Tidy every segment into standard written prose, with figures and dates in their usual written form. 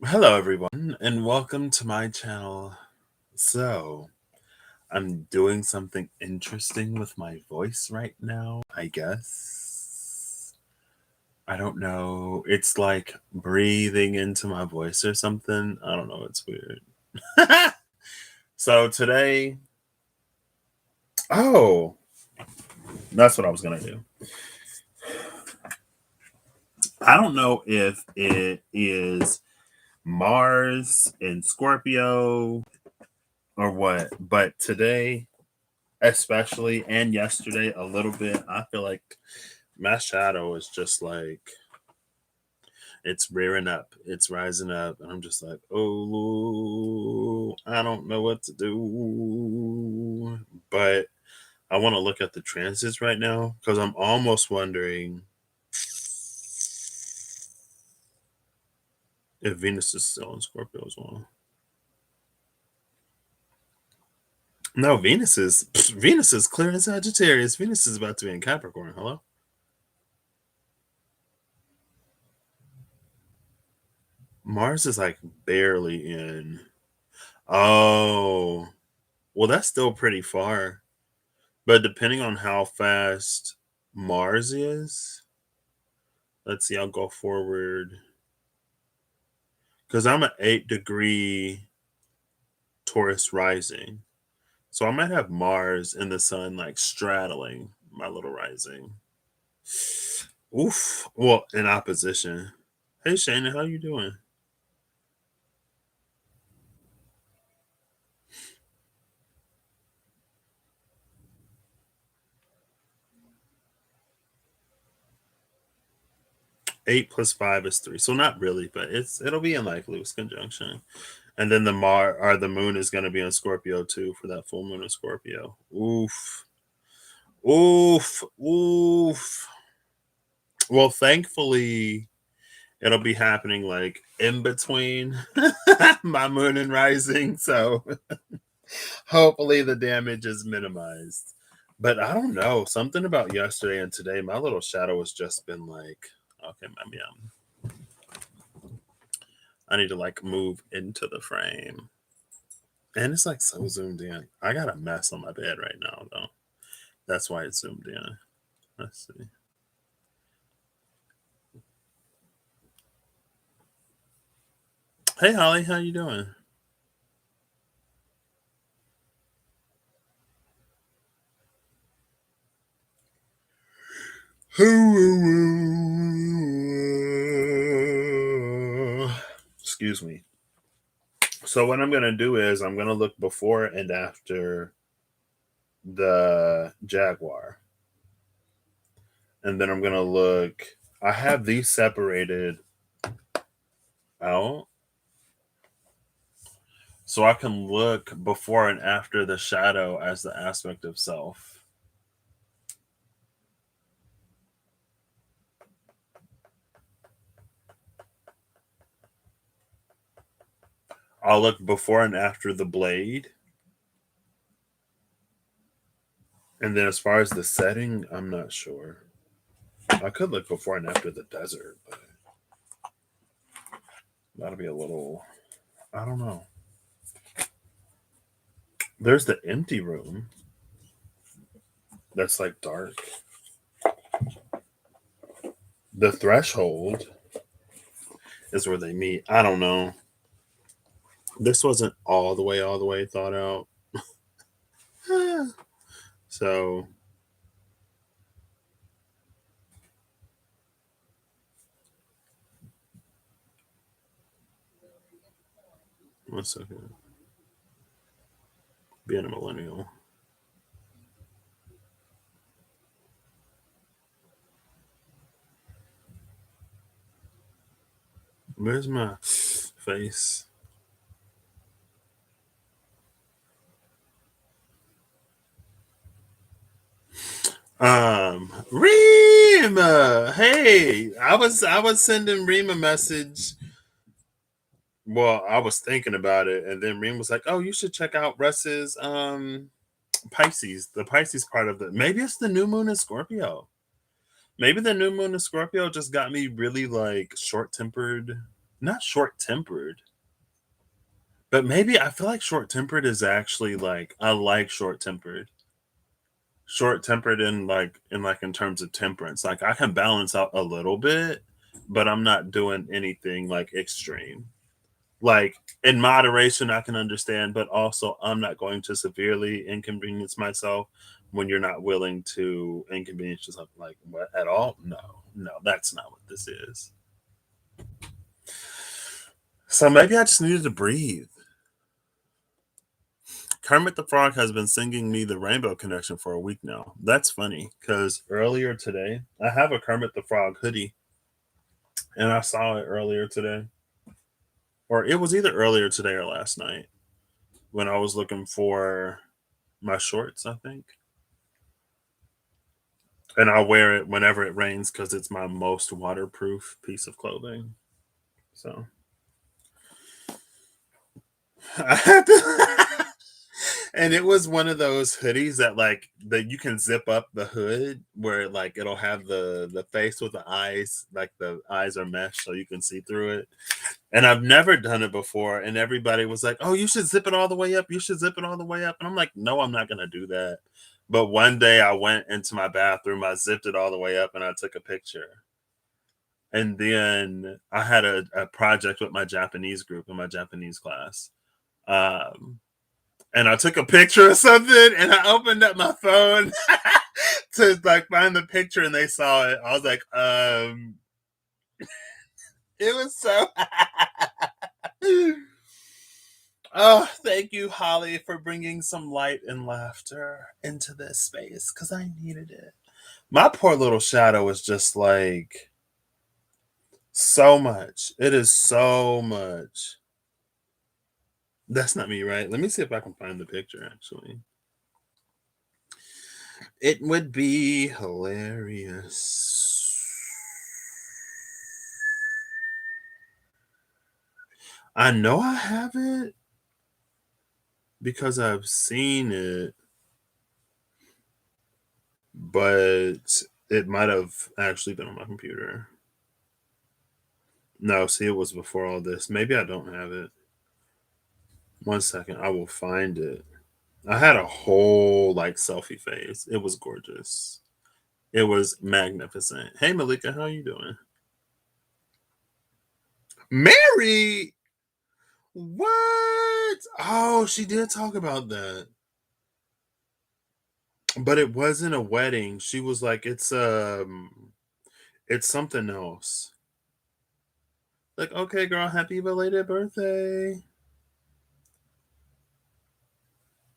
Hello, everyone, and welcome to my channel. So, I'm doing something interesting with my voice right now, I guess. I don't know. It's like breathing into my voice or something. I don't know. It's weird. So, today, oh, that's what I was going to do. I don't know if it is Mars in Scorpio or what, but today, especially, and yesterday a little bit, I feel like my shadow is just like it's rearing up, it's rising up, and I'm just like, oh, I don't know what to do. But I want to look at the transits right now because I'm almost wondering if Venus is still in Scorpio as well. No, Venus is clear in Sagittarius. Venus is about to be in Capricorn. Hello. Mars is like barely in. Oh, well, that's still pretty far. But depending on how fast Mars is, let's see, I'll go forward because I'm an 8-degree Taurus rising. So I might have Mars and the sun like straddling my little rising. Oof. Well, in opposition. Hey, Shana, how you doing? 8 plus 5 is 3. So not really, but it'll be in like loose conjunction. And then the moon is gonna be in Scorpio too for that full moon in Scorpio. Oof. Oof. Oof. Well, thankfully it'll be happening like in between my moon and rising. So hopefully the damage is minimized. But I don't know. Something about yesterday and today, my little shadow has just been like, okay, maybe I need to like move into the frame. And it's like so zoomed in. I got a mess on my bed right now, though. That's why it's zoomed in. Let's see. Hey, Holly, how you doing? Excuse me. So what I'm gonna do is I'm gonna look before and after the Jaguar, and then I'm gonna look. I have these separated out, so I can look before and after the shadow as the aspect of self. I'll look before and after the blade. And then as far as the setting, I'm not sure. I could look before and after the desert, but that'll be a little, I don't know. There's the empty room that's like dark. The threshold is where they meet. I don't know. This wasn't all the way thought out. So, one second. Being a millennial. Where's my face? Reem, hey, I was sending Reem a message. Well, I was thinking about it, and then Reem was like, "Oh, you should check out Russ's Pisces, the Pisces part of the. Maybe it's the new moon in Scorpio. Maybe the new moon in Scorpio just got me really like short tempered. not short tempered, but maybe I feel like short tempered is actually like I like short tempered in terms of temperance. Like I can balance out a little bit, but I'm not doing anything like extreme. Like in moderation, I can understand, but also I'm not going to severely inconvenience myself when you're not willing to inconvenience yourself. Like what at all? No, no, that's not what this is. So maybe I just needed to breathe. Kermit the Frog has been singing me the Rainbow Connection for a week now. That's funny because earlier today, I have a Kermit the Frog hoodie and I saw it earlier today, or it was either earlier today or last night when I was looking for my shorts, I think. And I wear it whenever it rains because it's my most waterproof piece of clothing. So I had to. And it was one of those hoodies that you can zip up the hood where like it'll have the face with the eyes, like the eyes are mesh so you can see through it. And I've never done it before. And everybody was like, "Oh, you should zip it all the way up. You should zip it all the way up." And I'm like, "No, I'm not gonna do that." But one day I went into my bathroom, I zipped it all the way up, and I took a picture. And then I had a project with my Japanese group in my Japanese class. Um, and I took a picture of something and I opened up my phone to like find the picture and they saw it. I was like, it was so oh, thank you, Holly, for bringing some light and laughter into this space because I needed it. My poor little shadow is just like so much. It is so much. That's not me, right? Let me see if I can find the picture actually. It would be hilarious. I know I have it because I've seen it, but it might have actually been on my computer. No, see, it was before all this. Maybe I don't have it. One second, I will find it. I had a whole like selfie phase. It was gorgeous. It was magnificent. Hey Malika, how you doing? Mary, what? Oh, she did talk about that. But it wasn't a wedding. She was like, it's something else. Like, okay, girl, happy belated birthday.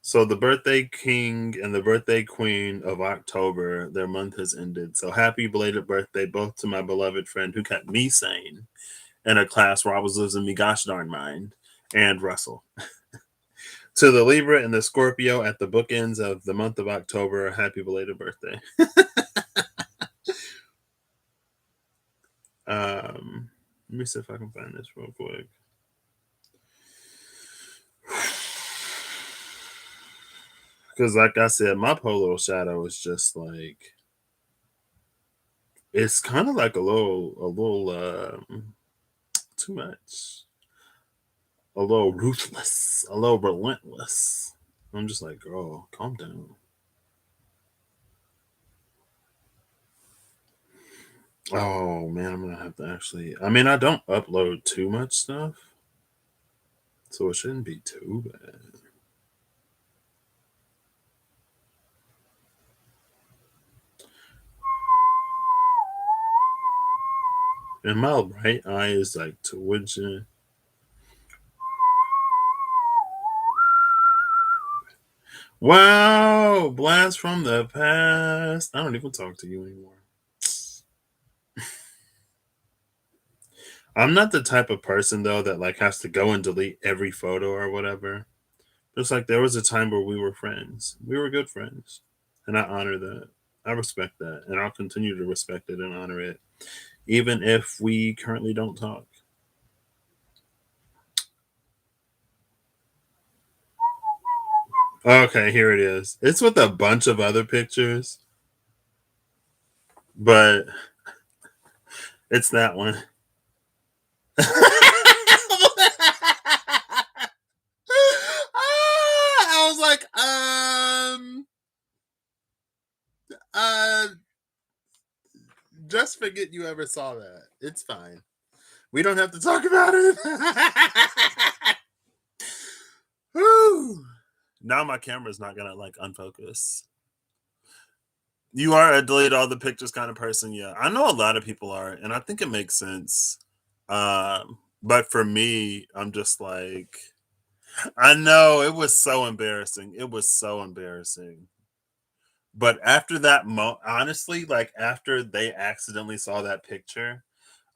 So the birthday king and the birthday queen of October, their month has ended. So happy belated birthday both to my beloved friend who kept me sane in a class where I was losing me gosh darn mind, and Russell. To the Libra and the Scorpio at the bookends of the month of October, happy belated birthday. Let me see if I can find this real quick. Because, like I said, my poor little shadow is just like it's kind of like a little too much, a little ruthless, a little relentless. I'm just like, girl, calm down. Oh man, I'm gonna have to actually. I mean, I don't upload too much stuff, so it shouldn't be too bad. And my right eye is like twitching. Wow, blast from the past. I don't even talk to you anymore. I'm not the type of person though that like has to go and delete every photo or whatever. Just like there was a time where we were friends. We were good friends. And I honor that. I respect that. And I'll continue to respect it and honor it. Even if we currently don't talk. Okay, here it is. It's with a bunch of other pictures, but it's that one. Just forget you ever saw that. It's fine. We don't have to talk about it. Whew. Now my camera's not gonna like unfocus. You are a delete all the pictures kind of person, yeah. I know a lot of people are, and I think it makes sense. But for me, I'm just like, I know it was so embarrassing. It was so embarrassing. But after that honestly, like after they accidentally saw that picture,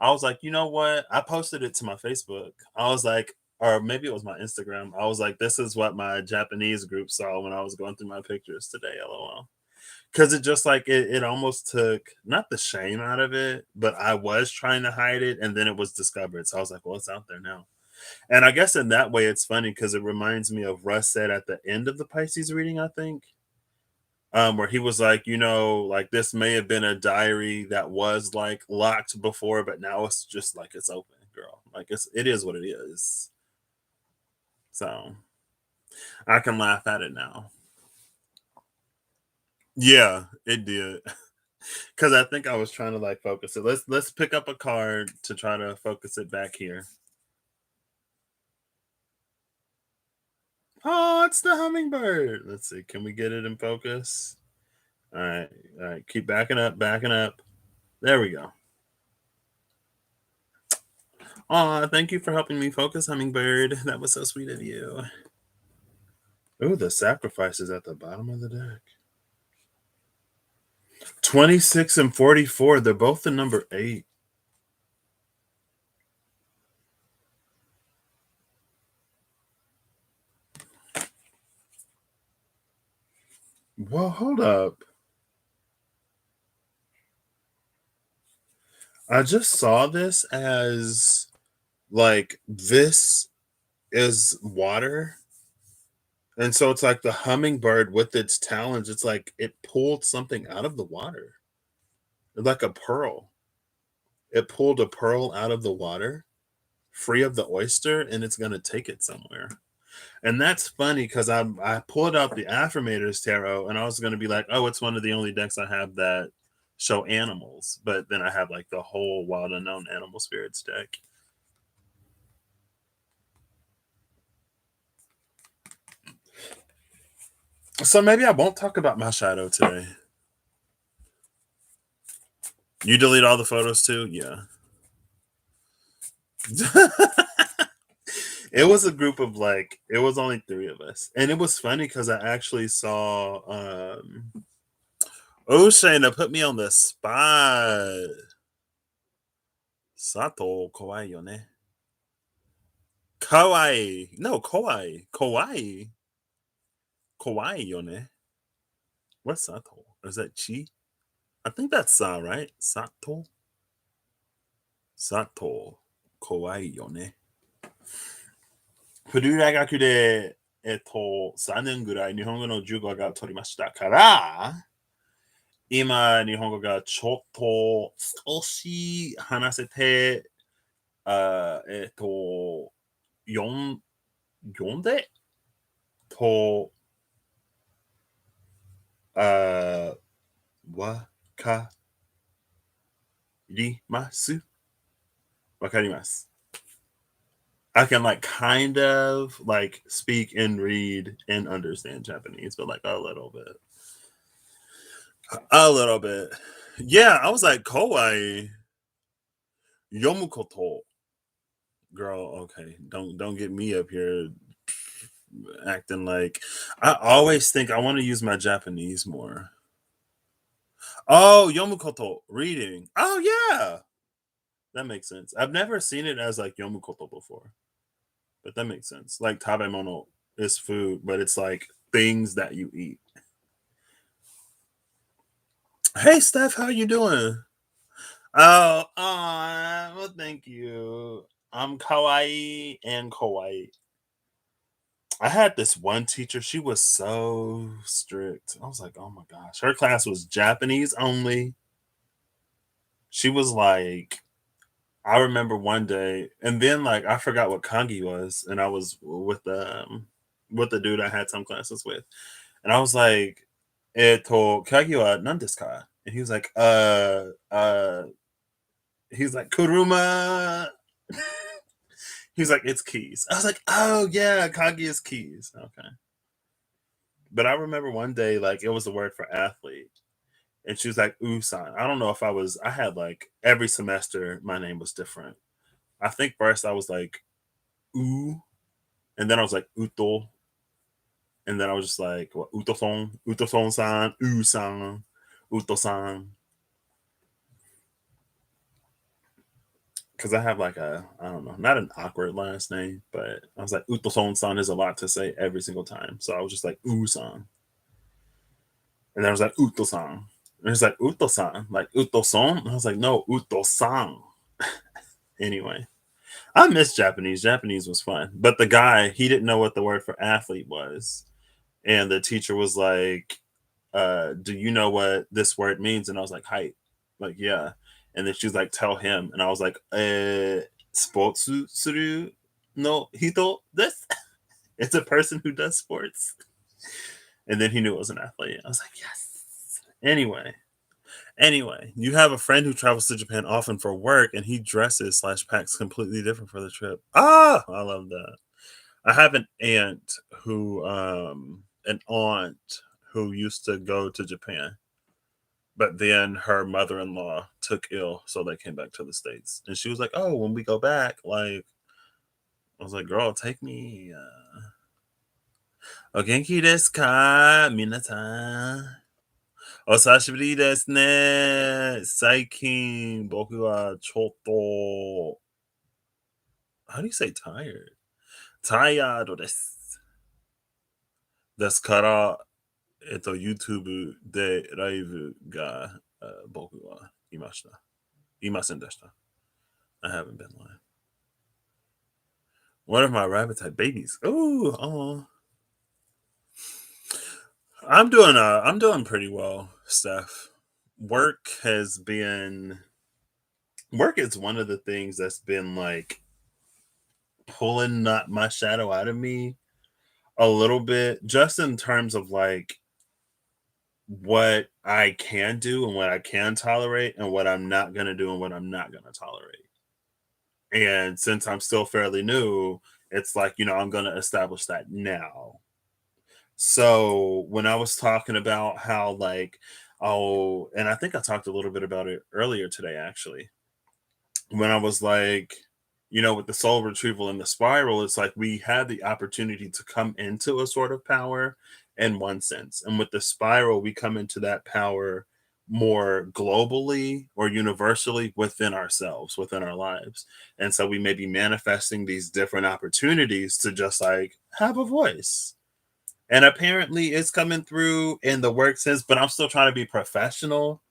I was like, you know what? I posted it to my Facebook. I was like, or maybe it was my Instagram. I was like, this is what my Japanese group saw when I was going through my pictures today, lol. Because it just like it almost took not the shame out of it, but I was trying to hide it and then it was discovered. So I was like, well, it's out there now. And I guess in that way it's funny because it reminds me of Russ said at the end of the Pisces reading, I think. Where he was like, like this may have been a diary that was like locked before, but now it's just like it's open, girl. Like it is what it is. So I can laugh at it now. Yeah, it did. Because I think I was trying to like focus it. Let's pick up a card to try to focus it back here. Oh, it's the hummingbird. Let's see. Can we get it in focus? All right. All right. Keep backing up, backing up. There we go. Aw, thank you for helping me focus, hummingbird. That was so sweet of you. Ooh, the sacrifice is at the bottom of the deck. 26 and 44. They're both the number 8. Well, hold up. I just saw this as like this is water. And so it's like the hummingbird with its talons, it's like it pulled something out of the water. Like a pearl. It pulled a pearl out of the water, free of the oyster, and it's gonna take it somewhere. And that's funny because I pulled out the Affirmators tarot and I was gonna be like, oh, it's one of the only decks I have that show animals, but then I have like the whole wild unknown animal spirits deck. So maybe I won't talk about my shadow today. You delete all the photos too? Yeah. It was a group of like it was only 3 of us. And it was funny because I actually saw oh Shayna put me on the spot. Sato kawaii yo ne. Kawaii. No, kawaii. Kawaii. Kawaii yo ne. What's Sato? Is that Chi? I think that's Sa, right? Sato. Sato. Kawaii yo ne. フル大学で、3年ぐらい日本語の授業が取りましたから、今、日本語がちょっと少し話せて、あ読ん読んでと、あわかります。わかります。I can like kind of like speak and read and understand Japanese, but like a little bit. A little bit. Yeah, I was like, kawaii yomukoto. Girl, okay. Don't get me up here acting like I always think I want to use my Japanese more. Oh, yomukoto, reading. Oh yeah. That makes sense. I've never seen it as like yomukoto before. But that makes sense. Like tabemono is food, but it's like things that you eat. Hey Steph, how you doing? Oh, well, thank you. I'm kawaii and kawaii. I had this one teacher, she was so strict. I was like, oh my gosh. Her class was Japanese only. She was like, I remember one day, and then like I forgot what kangi was, and I was with the dude I had some classes with. And I was like, kangi wa nan desu ka? And he was like, he's like, Kuruma. He's like, it's keys. I was like, oh yeah, Kagi is keys. Okay. But I remember one day, like, it was the word for athlete. And she was like, Usan. I don't know if I had like every semester, my name was different. I think first I was like, U, and then I was like, Uto. And then I was just like, what, Uto san, Usan, Uto san. Because I have like I don't know, not an awkward last name, but I was like, Uto san is a lot to say every single time. So I was just like, Usan. And then I was like, Uto-san. And it's like, Uto-san? Like, Uto-son? And I was like, no, Uto-san. Anyway, I miss Japanese. Japanese was fun. But the guy, he didn't know what the word for athlete was. And the teacher was like, do you know what this word means? And I was like, height. Like, yeah. And then she was like, tell him. And I was like, sports suru no hito this? It's a person who does sports. And then he knew it was an athlete. I was like, yes. Anyway, you have a friend who travels to Japan often for work, and he dresses slash packs completely different for the trip. Ah, I love that. I have an aunt who used to go to Japan, but then her mother-in-law took ill, so they came back to the States. And she was like, "Oh, when we go back, like," I was like, "Girl, take me." O genki desu ka, minasan? お久しぶりですね。最近僕はちょっと、how do you say tired? tired です。ですから、YouTube でライブが、僕はいました。いませんでした。I haven't been live. One of my rabbits had babies. Ooh, oh. I'm doing pretty well, Steph. Work has been work is one of the things that's been like pulling not my shadow out of me a little bit, just in terms of like what I can do and what I can tolerate and what I'm not going to do and what I'm not going to tolerate. And since I'm still fairly new, it's like, I'm going to establish that now. So when I was talking about how, like, oh, and I think I talked a little bit about it earlier today, actually, when I was like, with the soul retrieval and the spiral, it's like we had the opportunity to come into a sort of power in one sense. And with the spiral, we come into that power more globally or universally within ourselves, within our lives. And so we may be manifesting these different opportunities to just like have a voice. And apparently it's coming through in the work sense, but I'm still trying to be professional,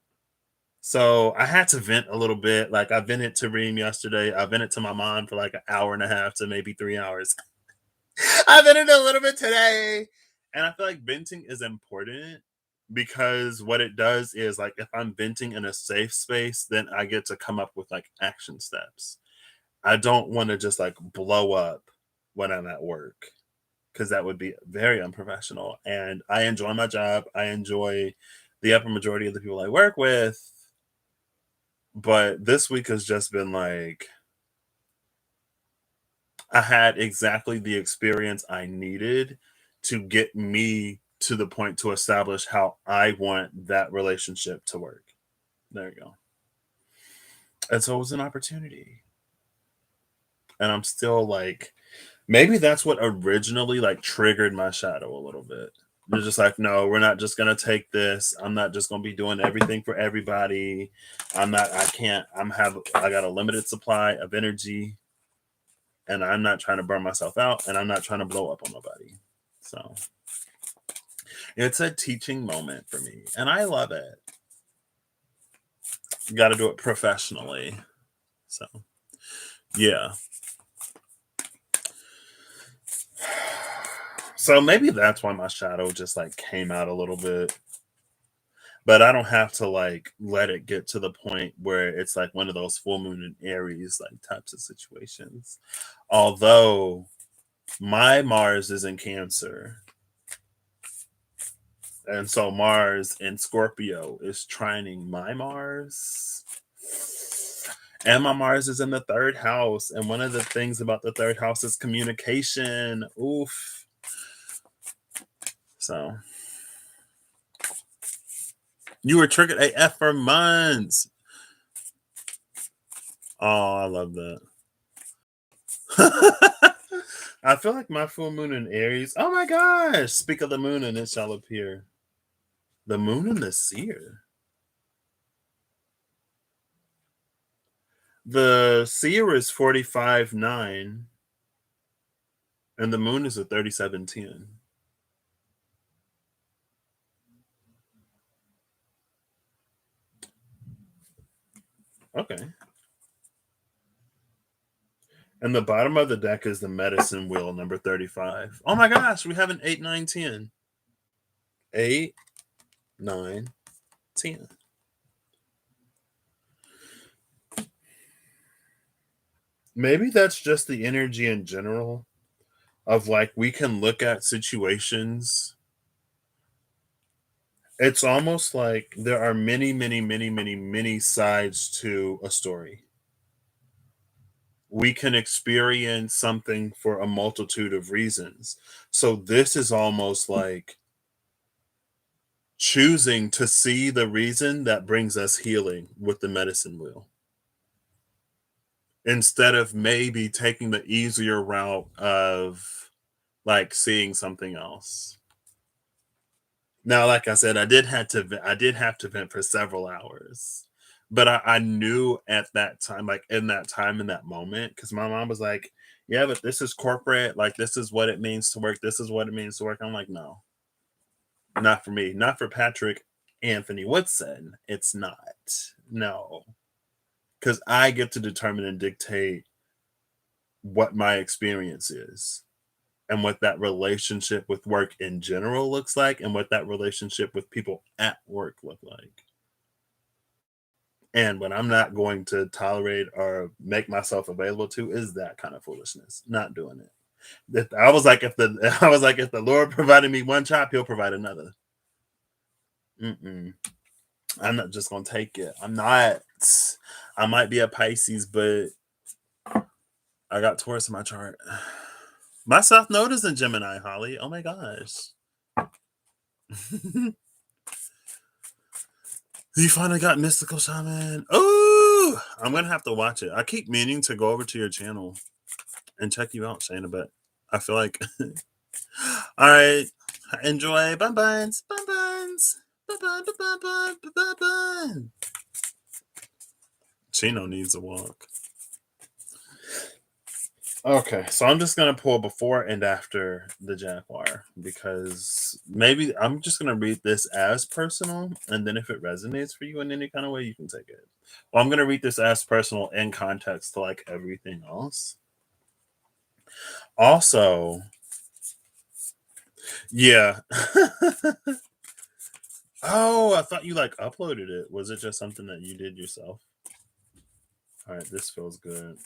so I had to vent a little bit. Like I vented to Reem yesterday. I vented to my mom for like an hour and a half to maybe 3 hours. I vented a little bit today. And I feel like venting is important because what it does is like if I'm venting in a safe space, then I get to come up with like action steps. I don't want to just like blow up when I'm at work because that would be very unprofessional. And I enjoy my job. I enjoy the upper majority of the people I work with, but this week has just been like I had exactly the experience I needed to get me to the point to establish how I want that relationship to work. There you go. And so it was an opportunity. And I'm still like, maybe that's what originally like triggered my shadow a little bit. They're just like, no, we're not just gonna take this. I'm not just gonna be doing everything for everybody. I can't, I got a limited supply of energy, and I'm not trying to burn myself out, and I'm not trying to blow up on nobody. So it's a teaching moment for me, and I love it. You got to do it professionally. So yeah. So maybe that's why my shadow just like came out a little bit. But I don't have to like let it get to the point where it's like one of those full moon and Aries like types of situations. Although my Mars is in Cancer, And so Mars in Scorpio is trining my Mars. And my Mars is in the third house. And one of the things about the third house is communication. Oof. So you were triggered AF for months. Oh, I love that. I feel like my full moon in Aries. Oh my gosh. Speak of the moon and it shall appear. The moon and the seer. The seer is 45-9 and the moon is a 37-10. Okay. And the bottom of the deck is the medicine wheel, number 35. Oh my gosh, we have an 8, 9, 10. 8, 9, 10. Maybe that's just the energy in general of like we can look at situations. It's almost like there are many, many, many, many, many sides to a story. We can experience something for a multitude of reasons. So this is almost like choosing to see the reason that brings us healing with the medicine wheel instead of maybe taking the easier route of like seeing something else. Now, like I said, I did have to vent for several hours, but I knew at that time, like in that time in that moment, because my mom was like, "Yeah, but this is corporate. Like this is what it means to work. This is what it means to work." I'm like, "No, not for me. Not for Patrick Anthony Woodson. It's not. No, because I get to determine and dictate what my experience is." And what that relationship with work in general looks like, and what that relationship with people at work look like. And what I'm not going to tolerate or make myself available to is that kind of foolishness. Not doing it. I was like, if the I was like, if the Lord provided me one chop, He'll provide another. Mm-mm. I'm not just gonna take it. I'm not. I might be a Pisces, but I got Taurus in my chart. My South Node is in Gemini, Holly. Oh my gosh. You finally got Mystical Shaman. Oh, I'm gonna have to watch it. I keep meaning to go over to your channel and check you out, Shayna, but I feel like all right. Enjoy. Bun buns. Bun buns. Bun bun bun bun bun bun bun bun. Chino needs a walk. Okay, so I'm just gonna pull before and after the Jaguar because maybe I'm just gonna read this as personal, and then if it resonates for you in any kind of way, you can take it. Well, I'm gonna read this as personal in context to like everything else. Also, yeah. Oh, I thought you like uploaded it. Was it just something that you did yourself? All right, this feels good.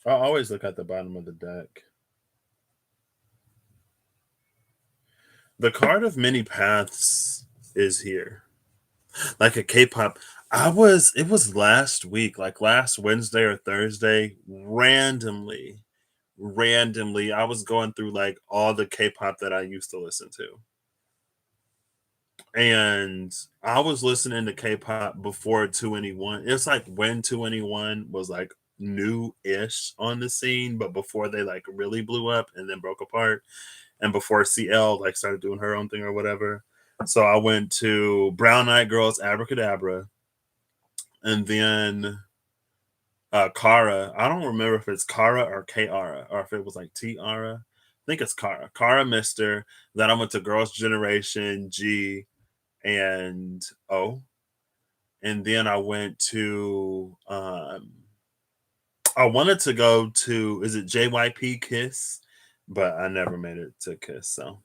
I always look at the bottom of the deck. The card of many paths is here. Like a K-pop. It was last week, like last Wednesday or Thursday, randomly, I was going through like all the K-pop that I used to listen to. And I was listening to K-pop before 2NE1. It's like when 2NE1 was like new-ish on the scene, but before they like really blew up and then broke apart, and before CL like started doing her own thing or whatever. So I went to Brown Eyed Girls Abracadabra, and then Kara. I don't remember if it's Kara or Kara or if it was like Tiara. I think it's Kara. Kara Mister. Then I went to Girls' Generation G and O, and then I went to. I wanted to go to, is it JYP Kiss, but I never made it to Kiss. So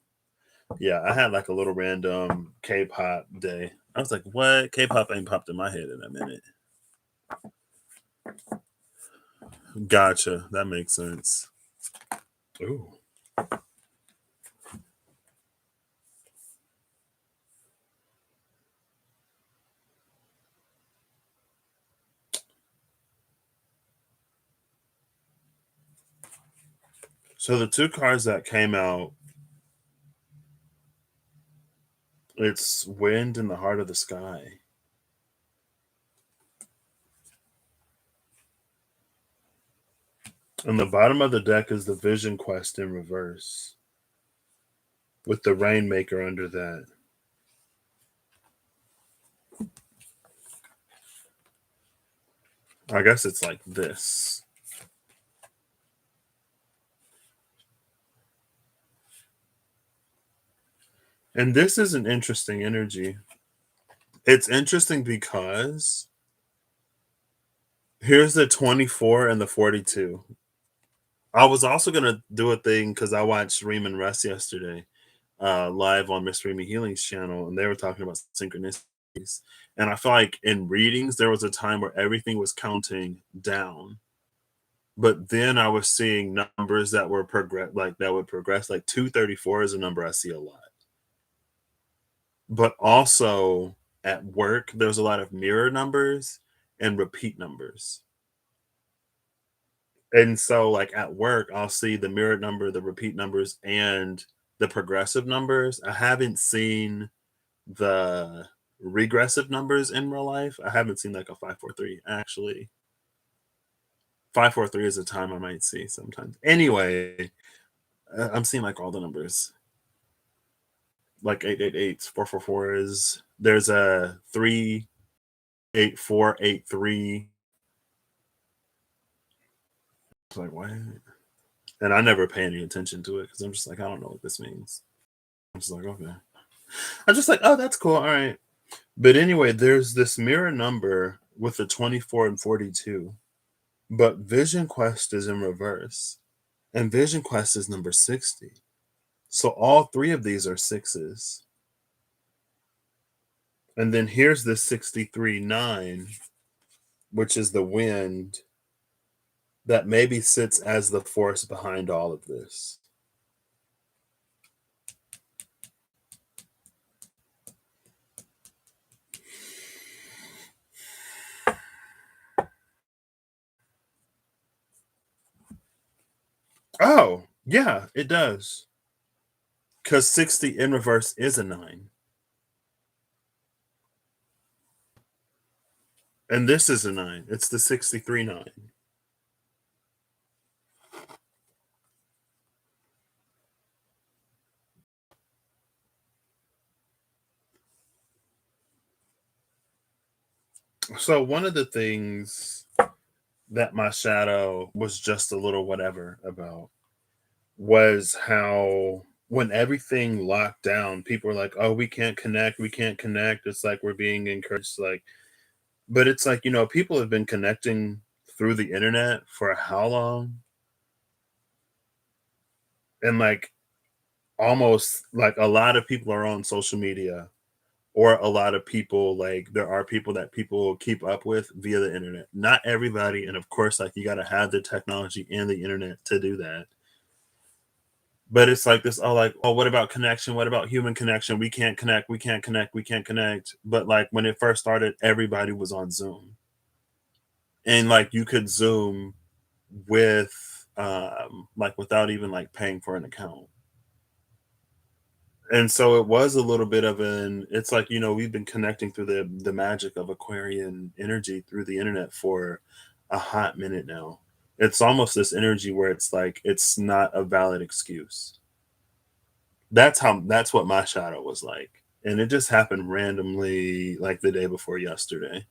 yeah, I had like a little random K-pop day. I was like, what? K-pop ain't popped in my head in a minute. Gotcha. That makes sense. Ooh. So the two cards that came out, it's Wind in the Heart of the Sky. On the bottom of the deck is the Vision Quest in reverse, with the Rainmaker under that. I guess it's like this. And this is an interesting energy. It's interesting because here's the 24 and the 42. I was also gonna do a thing because I watched Reem and Russ yesterday, live on Miss Remy Healing's channel, and they were talking about synchronicities. And I feel like in readings, there was a time where everything was counting down. But then I was seeing numbers that were like that would progress. Like 234 is a number I see a lot. But also at work, there's a lot of mirror numbers and repeat numbers. And so, like at work, I'll see the mirrored number, the repeat numbers, and the progressive numbers. I haven't seen the regressive numbers in real life. I haven't seen like a 543. Actually, 543 is a time I might see sometimes. Anyway, I'm seeing like all the numbers, like 888s, 444s. There's a 38483. It's like what? And I never pay any attention to it because I'm just like, I don't know what this means. I'm just like, okay. I'm just like, oh, that's cool. All right. But anyway, there's this mirror number with the 24 and 42, but Vision Quest is in reverse, and Vision Quest is number 60. So all three of these are sixes. And then here's the 63-9, which is the wind that maybe sits as the force behind all of this. Oh, yeah, it does. Because 60 in reverse is a 9. And this is a 9. It's the 63-9. So one of the things that my shadow was just a little whatever about was how when everything locked down, people were like, "Oh, we can't connect. We can't connect." It's like we're being encouraged, like, but it's like people have been connecting through the internet for how long, and like almost like a lot of people are on social media, or a lot of people like there are people that people keep up with via the internet. Not everybody, and of course, like you got to have the technology and the internet to do that. But it's like this, oh, like, oh, what about connection? What about human connection? We can't connect, we can't connect, we can't connect. But like when it first started, everybody was on Zoom. And like you could Zoom with like without even like paying for an account. And so it was a little bit of an it's like, we've been connecting through the magic of Aquarian energy through the internet for a hot minute now. It's almost this energy where it's like it's not a valid excuse. That's what my shadow was like. And it just happened randomly like the day before yesterday.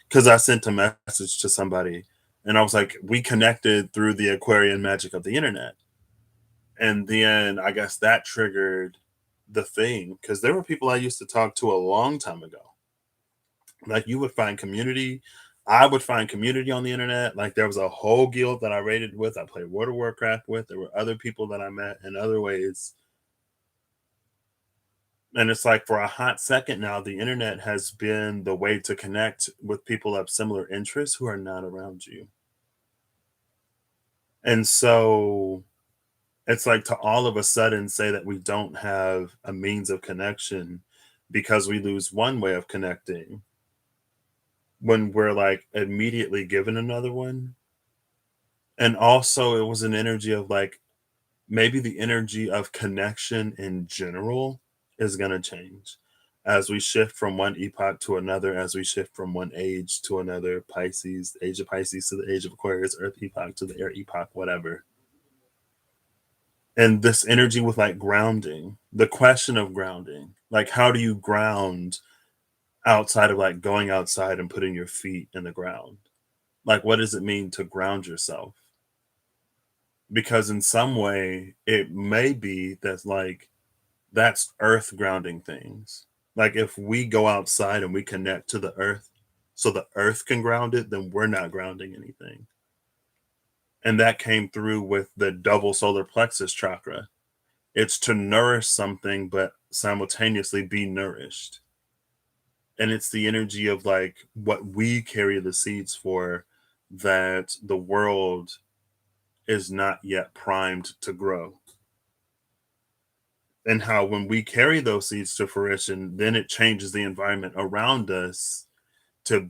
Cause I sent a message to somebody and I was like, we connected through the Aquarian magic of the internet. And then I guess that triggered the thing because there were people I used to talk to a long time ago. Like you would find community. I would find community on the internet. Like there was a whole guild that I raided with. I played World of Warcraft with. There were other people that I met in other ways. And it's like for a hot second now, the internet has been the way to connect with people of similar interests who are not around you. And so it's like to all of a sudden say that we don't have a means of connection because we lose one way of connecting when we're like immediately given another one. And also, it was an energy of like maybe the energy of connection in general is going to change as we shift from one epoch to another, as we shift from one age to another, Pisces, the age of Pisces to the age of Aquarius, Earth epoch to the air epoch, whatever. And this energy with like grounding, the question of grounding, like how do you ground outside of like going outside and putting your feet in the ground? Like, what does it mean to ground yourself? Because in some way, it may be that like that's earth grounding things. Like if we go outside and we connect to the earth so the earth can ground it, then we're not grounding anything. And that came through with the double solar plexus chakra. It's to nourish something, but simultaneously be nourished. And it's the energy of like what we carry the seeds for that the world is not yet primed to grow. And how when we carry those seeds to fruition, then it changes the environment around us to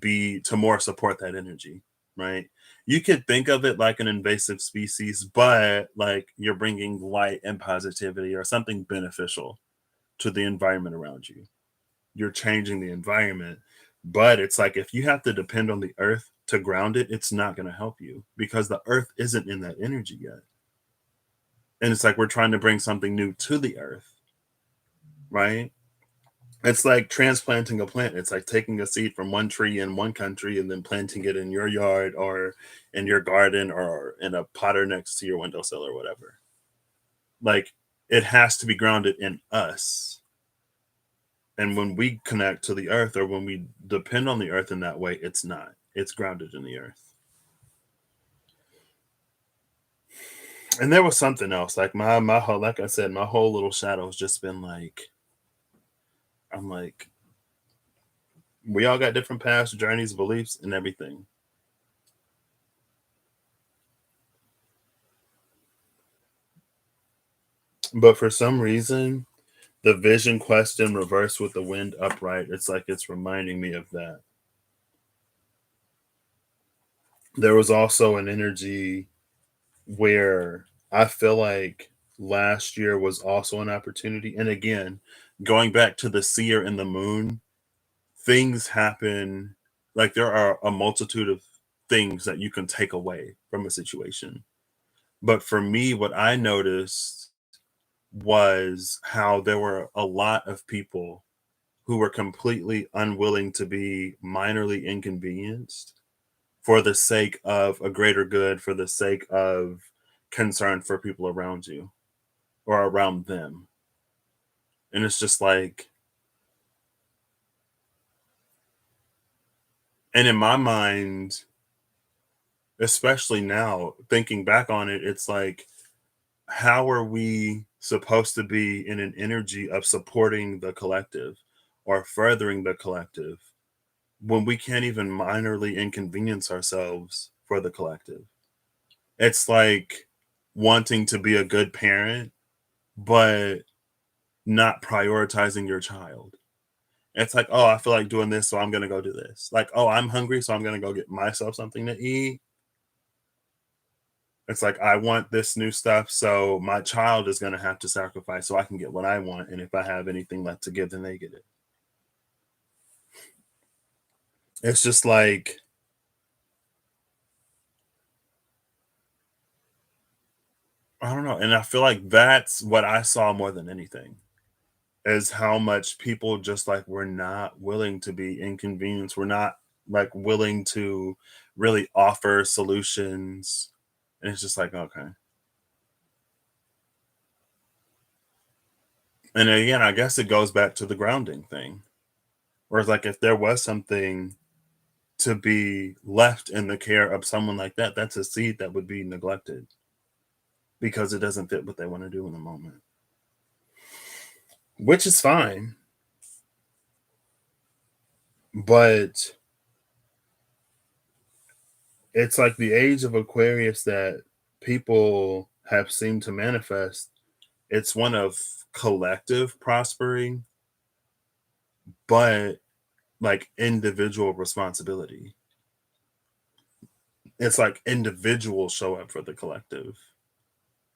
more support that energy, right? You could think of it like an invasive species, but like you're bringing light and positivity or something beneficial to the environment around you. You're changing the environment, but it's like if you have to depend on the earth to ground it, it's not going to help you because the earth isn't in that energy yet. And it's like we're trying to bring something new to the earth, right? It's like transplanting a plant. It's like taking a seed from one tree in one country and then planting it in your yard or in your garden or in a potter next to your windowsill or whatever. Like it has to be grounded in us. And when we connect to the earth or when we depend on the earth in that way, it's not. It's grounded in the earth. And there was something else. Like my whole like I said, my whole little shadow's just been like I'm like, we all got different paths, journeys, beliefs, and everything. But for some reason, the vision quest in reverse with the wind upright, it's like it's reminding me of that. There was also an energy where I feel like last year was also an opportunity. And again, going back to the seer and the moon, things happen like there are a multitude of things that you can take away from a situation. But for me, what I noticed was how there were a lot of people who were completely unwilling to be minorly inconvenienced for the sake of a greater good, for the sake of concern for people around you or around them. And it's just like, and in my mind, especially now, thinking back on it, it's like, how are we supposed to be in an energy of supporting the collective or furthering the collective when we can't even minorly inconvenience ourselves for the collective? It's like wanting to be a good parent, but not prioritizing your child. It's like, oh, I feel like doing this, so I'm gonna go do this. Like, oh, I'm hungry, so I'm gonna go get myself something to eat. It's like I want this new stuff, so my child is gonna have to sacrifice so I can get what I want. And if I have anything left to give, then they get it. It's just like I don't know. And I feel like that's what I saw more than anything is how much people just like were not willing to be inconvenienced. We're not like willing to really offer solutions. And it's just like, okay. And again, I guess it goes back to the grounding thing. Whereas like if there was something to be left in the care of someone like that, that's a seed that would be neglected because it doesn't fit what they want to do in the moment. Which is fine. But it's like the age of Aquarius that people have seemed to manifest. It's one of collective prospering, but like individual responsibility. It's like individuals show up for the collective,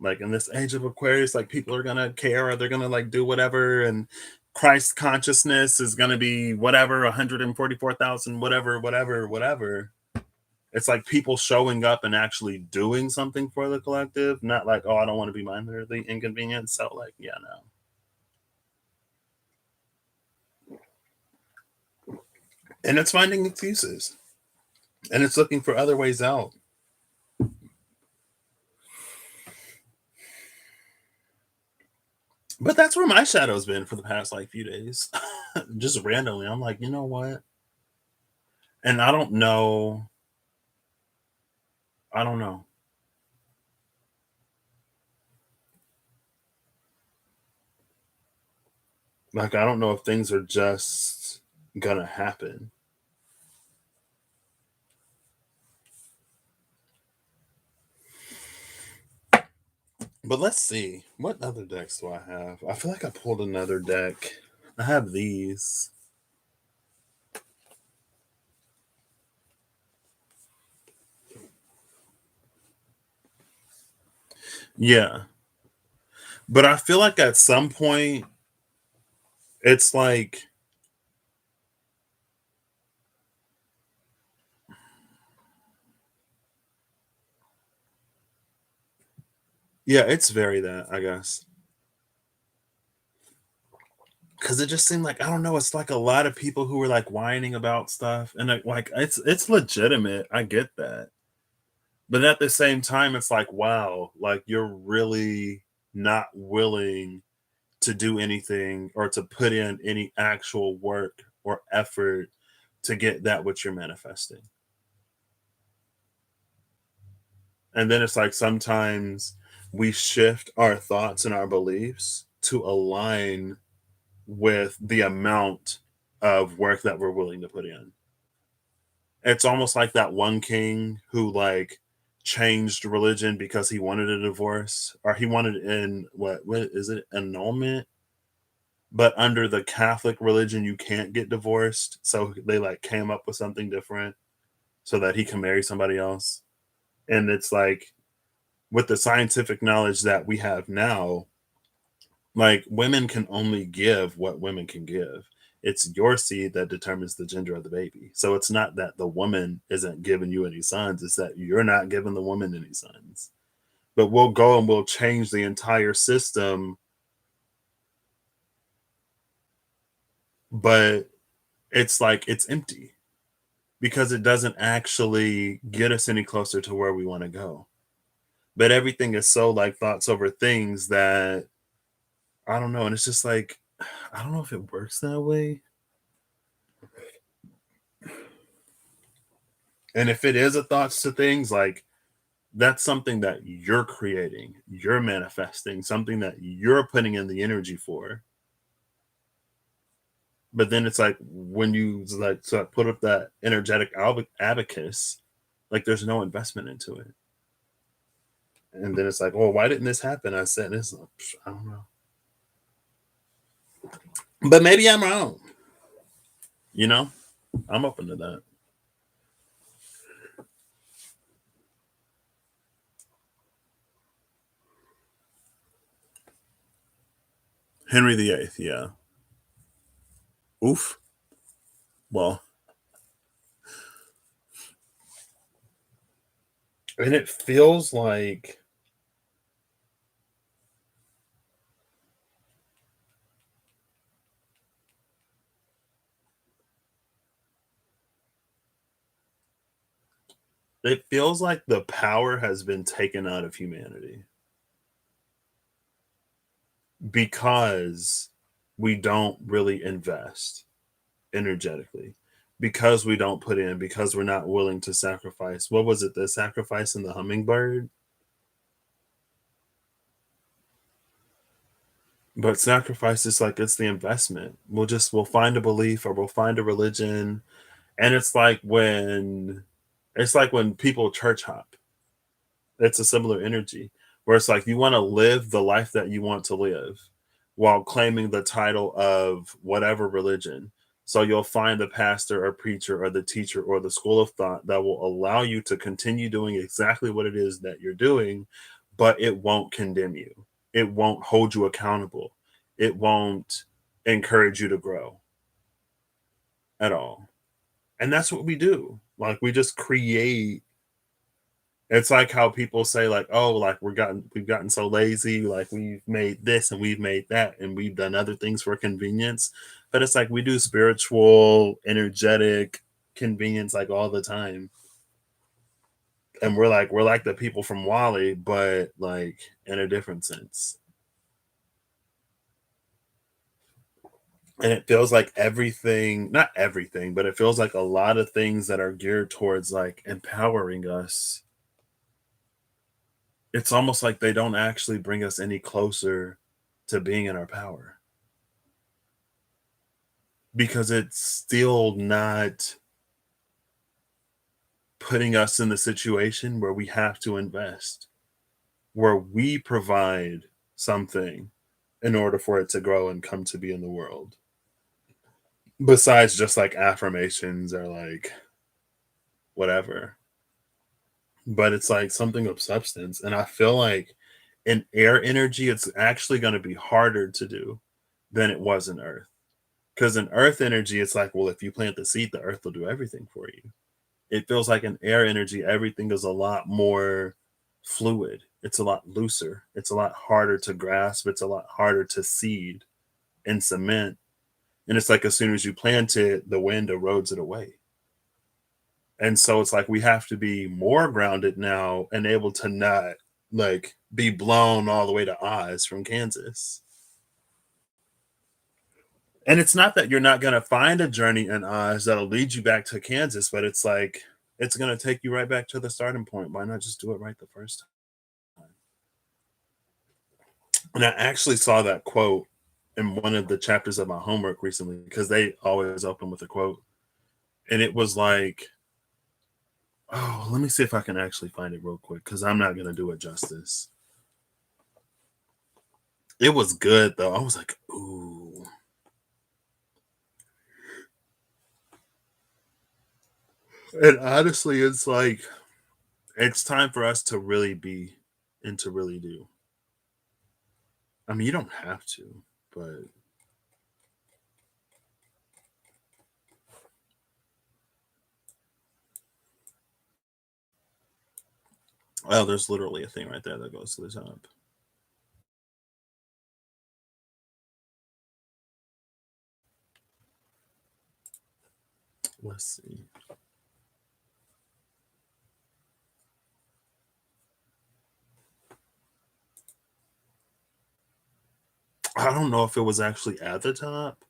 Like in this age of Aquarius, like people are gonna care or they're gonna like do whatever, and Christ consciousness is gonna be whatever 144,000, whatever, whatever, whatever. It's like people showing up and actually doing something for the collective, not like, oh, I don't want to be minorly inconvenienced. So like, yeah, no. And it's finding excuses and it's looking for other ways out. But that's where my shadow's been for the past like few days. Just randomly. I'm like, you know what? And I don't know. I don't know. Like, I don't know if things are just gonna happen. But let's see. What other decks do I have? I feel like I pulled another deck. I have these. Yeah. But I feel like at some point, it's like, yeah, it's very that, I guess. Because it just seemed like, I don't know, it's like a lot of people who were like whining about stuff. And like it's legitimate. I get that. But at the same time, it's like, wow, like you're really not willing to do anything or to put in any actual work or effort to get that what you're manifesting. And then it's like sometimes we shift our thoughts and our beliefs to align with the amount of work that we're willing to put in. It's almost like that one king who like changed religion because he wanted a divorce or he wanted in what is it annulment, but under the Catholic religion you can't get divorced, so they like came up with something different so that he can marry somebody else. And it's like with the scientific knowledge that we have now, like women can only give what women can give. It's your seed that determines the gender of the baby. So it's not that the woman isn't giving you any sons, it's that you're not giving the woman any sons. But we'll go and we'll change the entire system, but it's like it's empty because it doesn't actually get us any closer to where we want to go. But everything is so like thoughts over things that I don't know. And it's just like, I don't know if it works that way. And if it is a thoughts to things, like that's something that you're creating, you're manifesting, something that you're putting in the energy for. But then it's like when you like so put up that energetic abacus, like there's no investment into it. And then it's like, well, why didn't this happen? I said this. I don't know. But maybe I'm wrong. You know, I'm open to that. Henry VIII, yeah. Oof. Well, and it feels like the power has been taken out of humanity because we don't really invest energetically, because we don't put in, because we're not willing to sacrifice. What was it, the sacrifice in the hummingbird? But sacrifice is like it's the investment. We'll find a belief or we'll find a religion. And it's like when people church hop. It's a similar energy where it's like you want to live the life that you want to live while claiming the title of whatever religion. So you'll find the pastor or preacher or the teacher or the school of thought that will allow you to continue doing exactly what it is that you're doing, but it won't condemn you. It won't hold you accountable. It won't encourage you to grow at all. And that's what we do. Like we just create. It's like how people say, like, oh, like we've gotten so lazy, like we've made this and we've made that, and we've done other things for convenience. But it's like we do spiritual, energetic convenience like all the time. And we're like the people from Wally, but like in a different sense. And it feels like everything, not everything, but it feels like a lot of things that are geared towards like empowering us. It's almost like they don't actually bring us any closer to being in our power because it's still not putting us in the situation where we have to invest, where we provide something in order for it to grow and come to be in the world. Besides just like affirmations or like whatever. But it's like something of substance. And I feel like in air energy, it's actually going to be harder to do than it was in earth. Because in earth energy, it's like, well, if you plant the seed, the earth will do everything for you. It feels like in air energy, everything is a lot more fluid. It's a lot looser. It's a lot harder to grasp. It's a lot harder to seed and cement. And it's like as soon as you plant it, the wind erodes it away. And so it's like we have to be more grounded now and able to not like be blown all the way to Oz from Kansas. And it's not that you're not going to find a journey in Oz that'll lead you back to Kansas, but it's like it's going to take you right back to the starting point. Why not just do it right the first time? And I actually saw that quote in one of the chapters of my homework recently because they always open with a quote. And it was like, oh, let me see if I can actually find it real quick because I'm not going to do it justice. It was good though. I was like, ooh. And honestly, it's like it's time for us to really be and to really do. I mean, you don't have to, but oh, there's literally a thing right there that goes to the top. Let's see. I don't know if it was actually at the top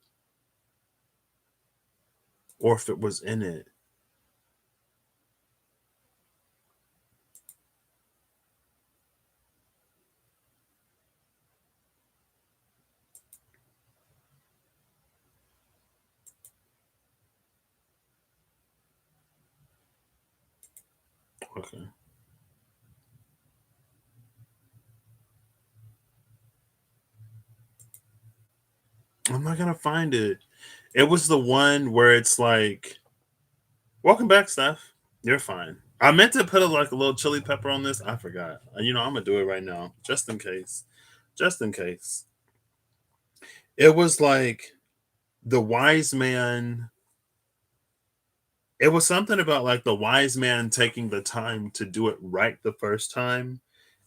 or if it was in it. Okay. I'm not gonna find it. It was the one where it's like, welcome back, Steph. You're fine. I meant to put like a little chili pepper on this. I forgot. You know, I'm gonna do it right now, just in case. Just in case. It was like the wise man. It was something about like the wise man taking the time to do it right the first time,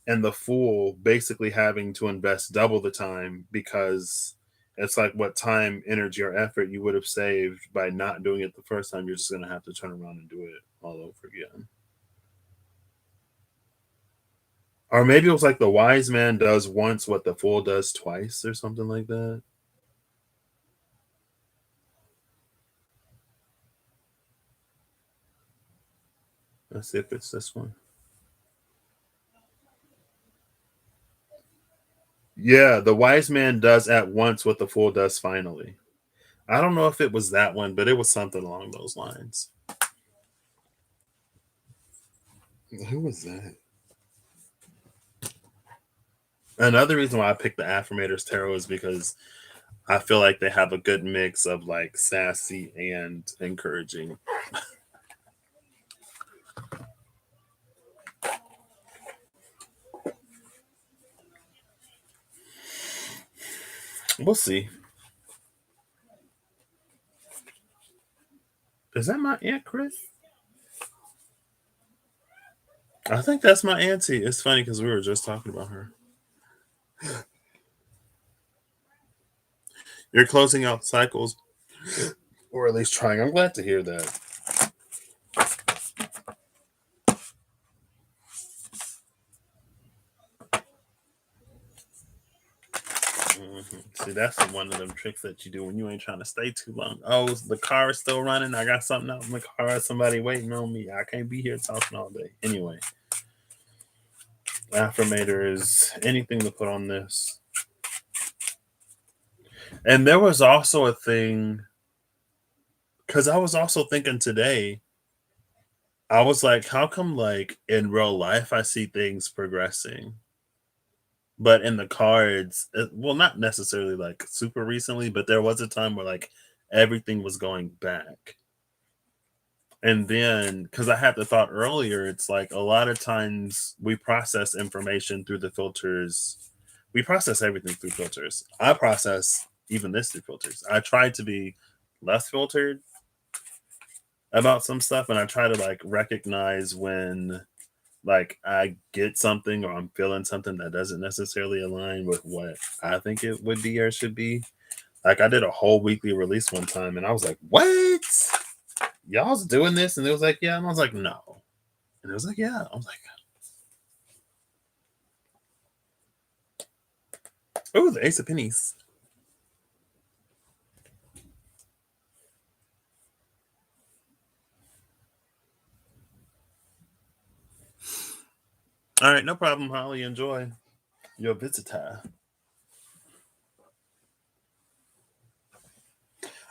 and the fool basically having to invest double the time because it's like what time, energy, or effort you would have saved by not doing it the first time. You're just gonna have to turn around and do it all over again. Or maybe it was like the wise man does once what the fool does twice, or something like that. Let's see if it's this one. Yeah, the wise man does at once what the fool does finally. I don't know if it was that one, but it was something along those lines. Who was that? Another reason why I picked the Affirmators Tarot is because I feel like they have a good mix of like sassy and encouraging. We'll see. Is that my aunt Chris? I think that's my auntie. It's funny because we were just talking about her. You're closing out cycles, or at least trying. I'm glad to hear that. See, that's the one of them tricks that you do when you ain't trying to stay too long. Oh, the car is still running. I got something out in the car. Somebody waiting on me. I can't be here talking all day. Anyway, affirmator is anything to put on this. And there was also a thing because I was also thinking today. I was like, how come like in real life I see things progressing, but in the cards, well, not necessarily like super recently, but there was a time where like everything was going back. And then, because I had the thought earlier, it's like a lot of times we process information through the filters. We process everything through filters. I process even this through filters. I try to be less filtered about some stuff, and I try to like recognize when like I get something or I'm feeling something that doesn't necessarily align with what I think it would be or should be. Like I did a whole weekly release one time, and I was like, "What? Y'all's doing this?" And it was like, "Yeah," and I was like, "No." And it was like, yeah. I was like, oh, the Ace of Pennies. All right, no problem, Holly. Enjoy your visitor.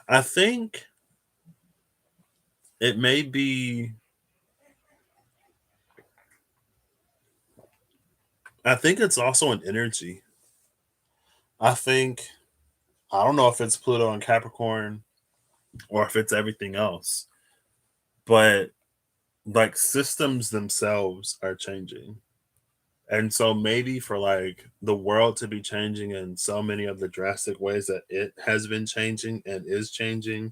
I think it may be, I think it's also an energy. I think, I don't know if it's Pluto and Capricorn or if it's everything else, but like systems themselves are changing. And so maybe for like the world to be changing in so many of the drastic ways that it has been changing and is changing,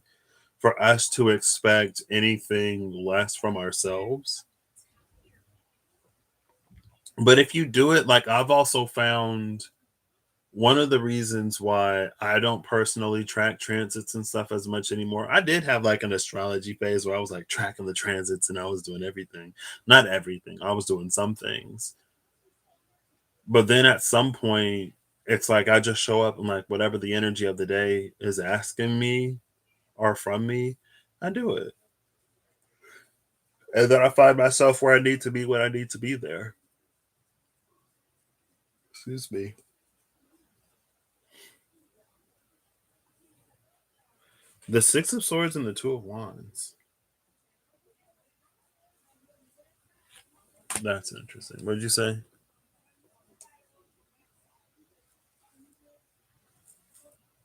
for us to expect anything less from ourselves. But if you do it, like I've also found one of the reasons why I don't personally track transits and stuff as much anymore. I did have like an astrology phase where I was like tracking the transits and I was doing everything. Not everything, I was doing some things. But then at some point, it's like I just show up and like whatever the energy of the day is asking me or from me, I do it. And then I find myself where I need to be when I need to be there. Excuse me. The Six of Swords and the Two of Wands. That's interesting. What did you say?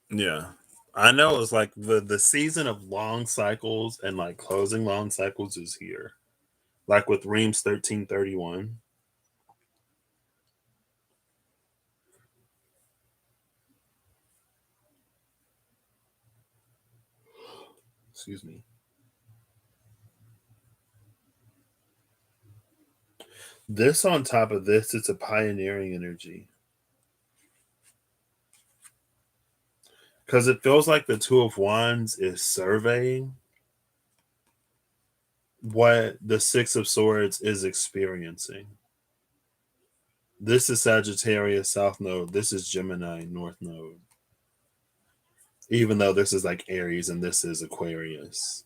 Yeah. I know it's like the season of long cycles and like closing long cycles is here. Like with Reams 1331. Excuse me. This on top of this, it's a pioneering energy. Because it feels like the Two of Wands is surveying what the Six of Swords is experiencing. This is Sagittarius South Node. This is Gemini North Node. Even though this is like Aries and this is Aquarius.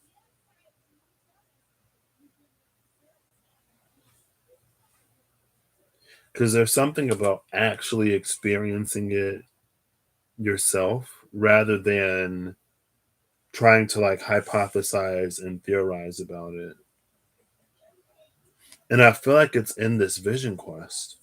Because there's something about actually experiencing it yourself rather than trying to like hypothesize and theorize about it. And I feel like it's in this vision quest.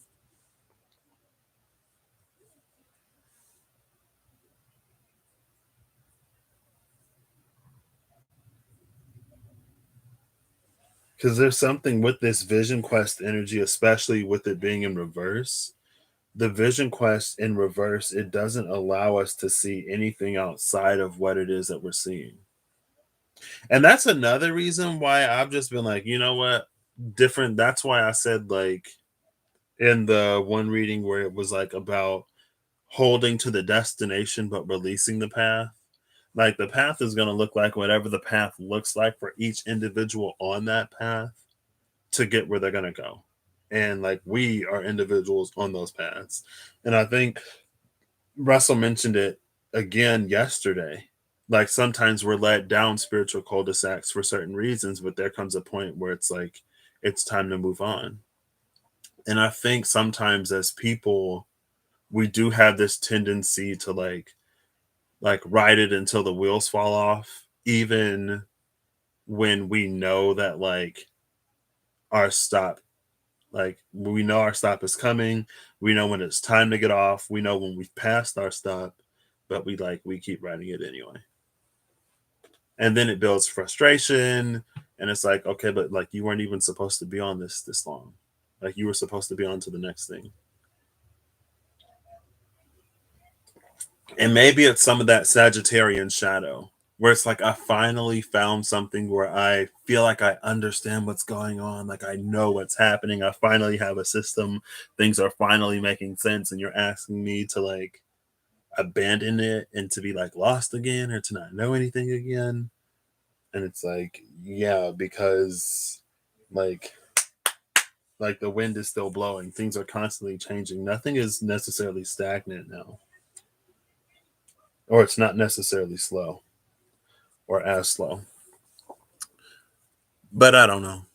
Because there's something with this vision quest energy, especially with it being in reverse, the vision quest in reverse, it doesn't allow us to see anything outside of what it is that we're seeing. And that's another reason why I've just been like, you know what? Different. That's why I said, like, in the one reading where it was like about holding to the destination but releasing the path. Like, the path is going to look like whatever the path looks like for each individual on that path to get where they're going to go. And like, we are individuals on those paths. And I think Russell mentioned it again yesterday. Like, sometimes we're led down spiritual cul-de-sacs for certain reasons, but there comes a point where it's like it's time to move on. And I think sometimes as people, we do have this tendency to like ride it until the wheels fall off, even when we know that like our stop, like we know our stop is coming, we know when it's time to get off, we know when we've passed our stop, but we keep riding it anyway. And then it builds frustration, and it's like, okay, but like you weren't even supposed to be on this long. Like, you were supposed to be on to the next thing. And maybe it's some of that Sagittarian shadow where it's like I finally found something where I feel like I understand what's going on, like I know what's happening. I finally have a system. Things are finally making sense, and you're asking me to like abandon it and to be like lost again or to not know anything again. And it's like, yeah, because like like the wind is still blowing. Things are constantly changing. Nothing is necessarily stagnant now, or it's not necessarily slow or as slow. But I don't know.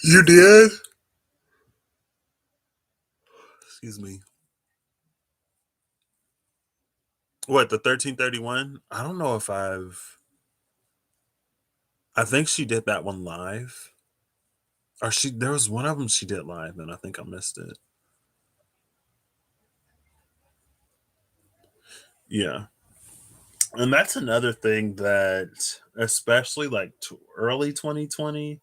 You did? Excuse me. What, the 1331? I don't know if I think she did that one live. Or there was one of them she did live and I think I missed it. Yeah. And that's another thing that especially like early 2020,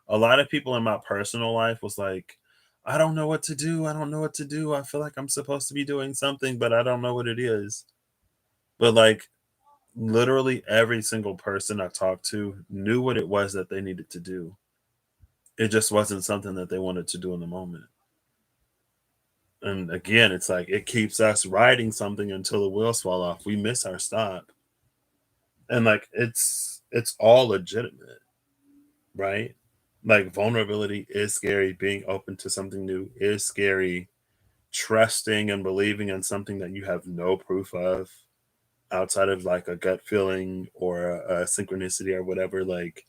a lot of people in my personal life was like, I don't know what to do. I don't know what to do. I feel like I'm supposed to be doing something, but I don't know what it is. But like, literally every single person I talked to knew what it was that they needed to do. It just wasn't something that they wanted to do in the moment. And again, it's like it keeps us riding something until the wheels fall off. We miss our stop. And like it's all legitimate, right? Like, vulnerability is scary. Being open to something new is scary. Trusting and believing in something that you have no proof of outside of like a gut feeling or a synchronicity or whatever, like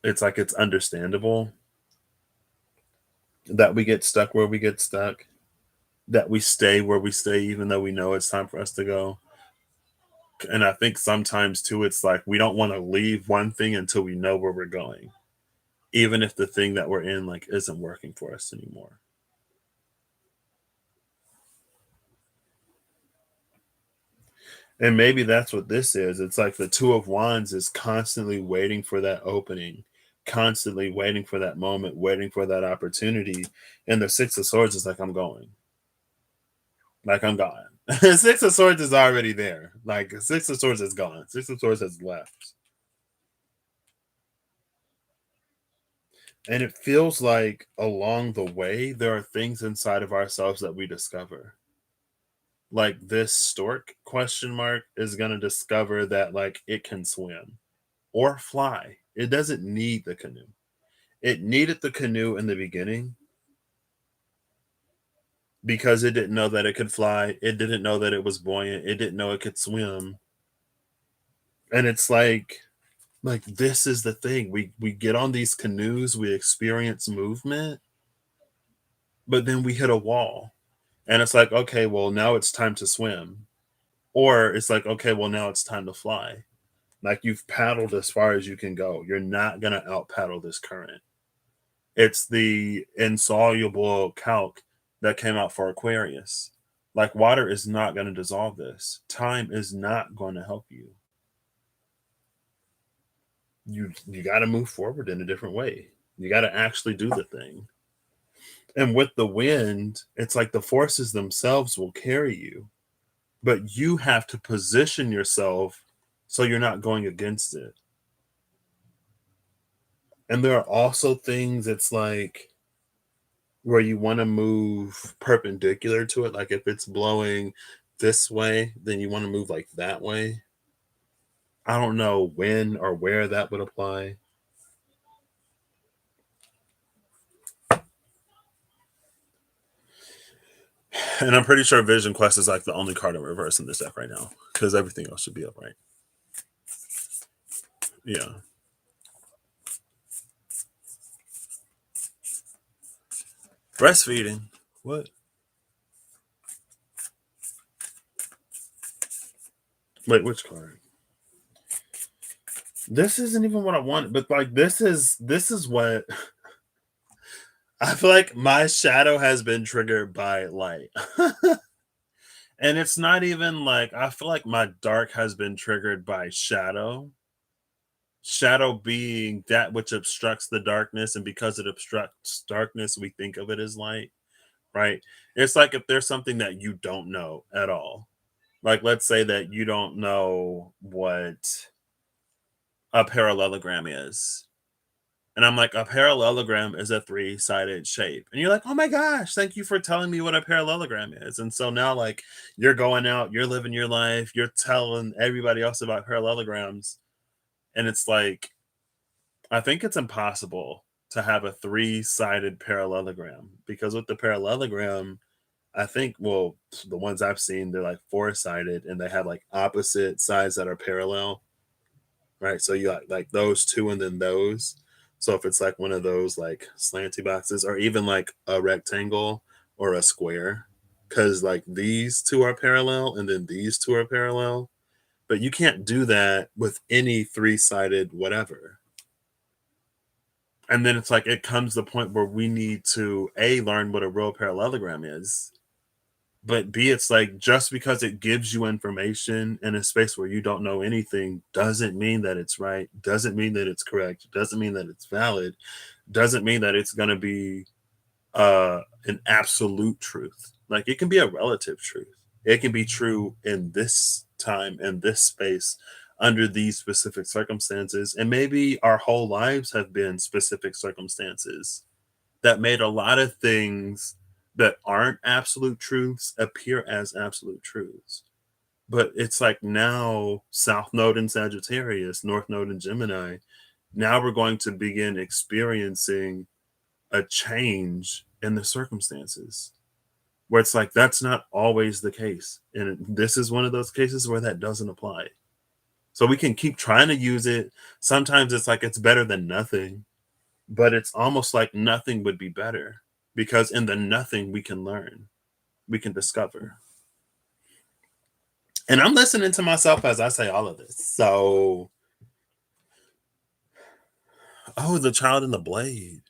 it's like it's understandable that we get stuck where we get stuck, that we stay where we stay, even though we know it's time for us to go. And I think sometimes too, it's like we don't want to leave one thing until we know where we're going, even if the thing that we're in like isn't working for us anymore. And maybe that's what this is. It's like the Two of Wands is constantly waiting for that opening, constantly waiting for that moment, waiting for that opportunity. And the Six of Swords is like, I'm going. Like, I'm gone. Six of Swords is already there. Like, Six of Swords is gone. Six of Swords has left. And it feels like along the way, there are things inside of ourselves that we discover. Like, this stork question mark is going to discover that, like, it can swim or fly. It doesn't need the canoe. It needed the canoe in the beginning because it didn't know that it could fly. It didn't know that it was buoyant. It didn't know it could swim. And it's like this is the thing. We get on these canoes, we experience movement, but then we hit a wall. And it's like, okay, well, now it's time to swim. Or it's like, okay, well, now it's time to fly. Like, you've paddled as far as you can go. You're not going to out paddle this current. It's the insoluble calc that came out for Aquarius. Like, water is not going to dissolve this. Time is not going to help you. You got to move forward in a different way. You got to actually do the thing. And with the wind, it's like the forces themselves will carry you, but you have to position yourself so you're not going against it. And there are also things it's like where you want to move perpendicular to it. Like if it's blowing this way, then you want to move like that way. I don't know when or where that would apply. And I'm pretty sure Vision Quest is like the only card in reverse in this deck right now because everything else should be upright. Yeah. Breastfeeding. What? Wait, which card? This isn't even what I wanted, but like this is what I feel like my shadow has been triggered by light. And it's not even like I feel like my dark has been triggered by shadow. Shadow being that which obstructs the darkness, and because it obstructs darkness, we think of it as light, right? It's like if there's something that you don't know at all. Like let's say that you don't know what a parallelogram is. And I'm like, a parallelogram is a three-sided shape. And you're like, oh my gosh, thank you for telling me what a parallelogram is. And so now, like, you're going out, you're living your life, you're telling everybody else about parallelograms. And it's like, I think it's impossible to have a three-sided parallelogram because with the parallelogram, I think, well, the ones I've seen, they're like four-sided and they have like opposite sides that are parallel, right? So you like those two and then those. So if it's like one of those like slanty boxes or even like a rectangle or a square, because like these two are parallel and then these two are parallel, but you can't do that with any three-sided whatever. And then it's like it comes to the point where we need to A, learn what a real parallelogram is, but B, it's like just because it gives you information in a space where you don't know anything doesn't mean that it's right, doesn't mean that it's correct, doesn't mean that it's valid, doesn't mean that it's going to be an absolute truth. Like it can be a relative truth. It can be true in this time in this space under these specific circumstances, and maybe our whole lives have been specific circumstances that made a lot of things that aren't absolute truths appear as absolute truths. But it's like now, South Node in Sagittarius, North Node in Gemini, now we're going to begin experiencing a change in the circumstances where it's like that's not always the case. And this is one of those cases where that doesn't apply. So we can keep trying to use it. Sometimes it's like it's better than nothing, but it's almost like nothing would be better because in the nothing we can learn, we can discover. And I'm listening to myself as I say all of this. So, oh, the child in the blade.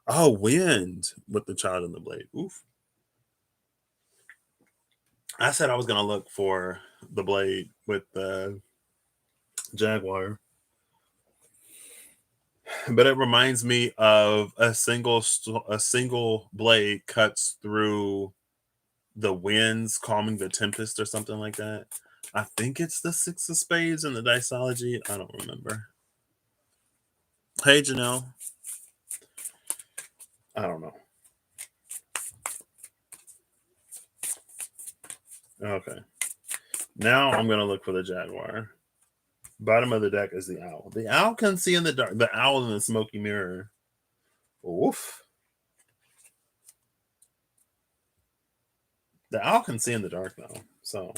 Oh, wind with the child in the blade. Oof. I said I was gonna look for the blade with the jaguar, but it reminds me of a single blade cuts through the winds, calming the tempest, or something like that. I think it's the six of spades in the Diceology. I don't remember. Hey, Janelle. I don't know. Okay. Now I'm gonna look for the jaguar. Bottom of the deck is the owl. The owl can see in the dark. The owl in the smoky mirror. Oof. The owl can see in the dark though. So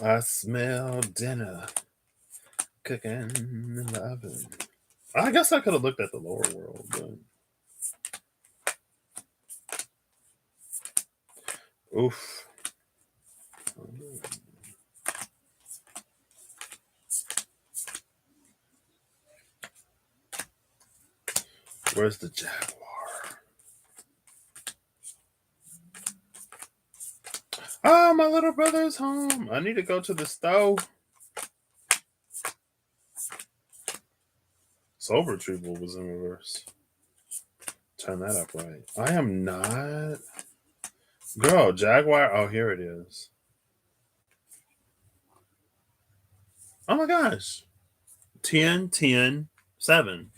I smell dinner cooking in the oven. I guess I could have looked at the lower world, but oof. Where's the jaguar? Oh, my little brother's home. I need to go to the stove. Soul retrieval was in reverse. Turn that up right. I am not. Girl, Jaguar. Oh, here it is. Oh my gosh. 10, 10, 7.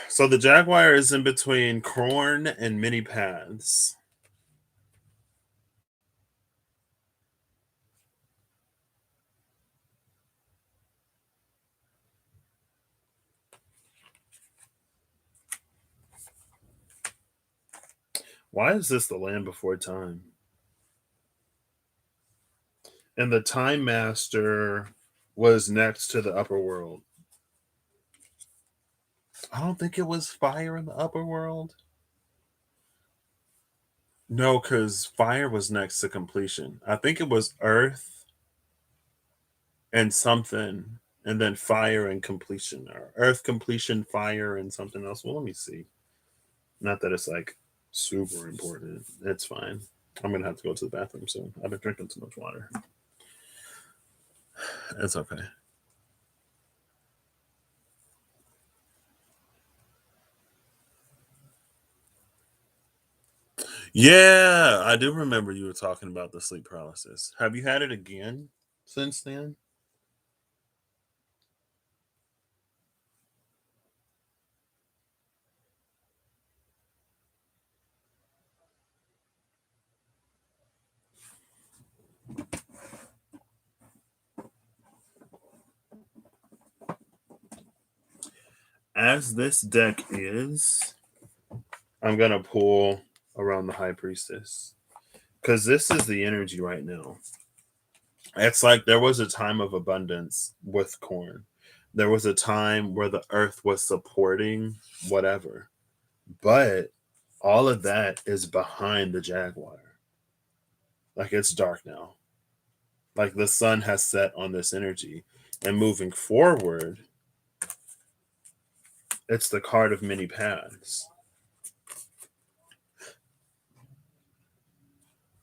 So the Jaguar is in between corn and many paths. Why is this the land before time? And the Time Master was next to the upper world. I don't think it was fire in the upper world. No, because fire was next to completion. I think it was earth and something, and then fire and completion, or earth completion, fire, and something else. Well, let me see. Not that it's like super important. It's fine. I'm gonna have to go to the bathroom soon. I've been drinking too much water. It's okay. Yeah, I do remember you were talking about the sleep paralysis. Have you had it again since then? As this deck is, I'm gonna pull around the high priestess because this is the energy right now. It's like there was a time of abundance with corn. There was a time where the earth was supporting whatever, but all of that is behind the jaguar. Like it's dark now. Like the sun has set on this energy, and moving forward, it's the card of many paths.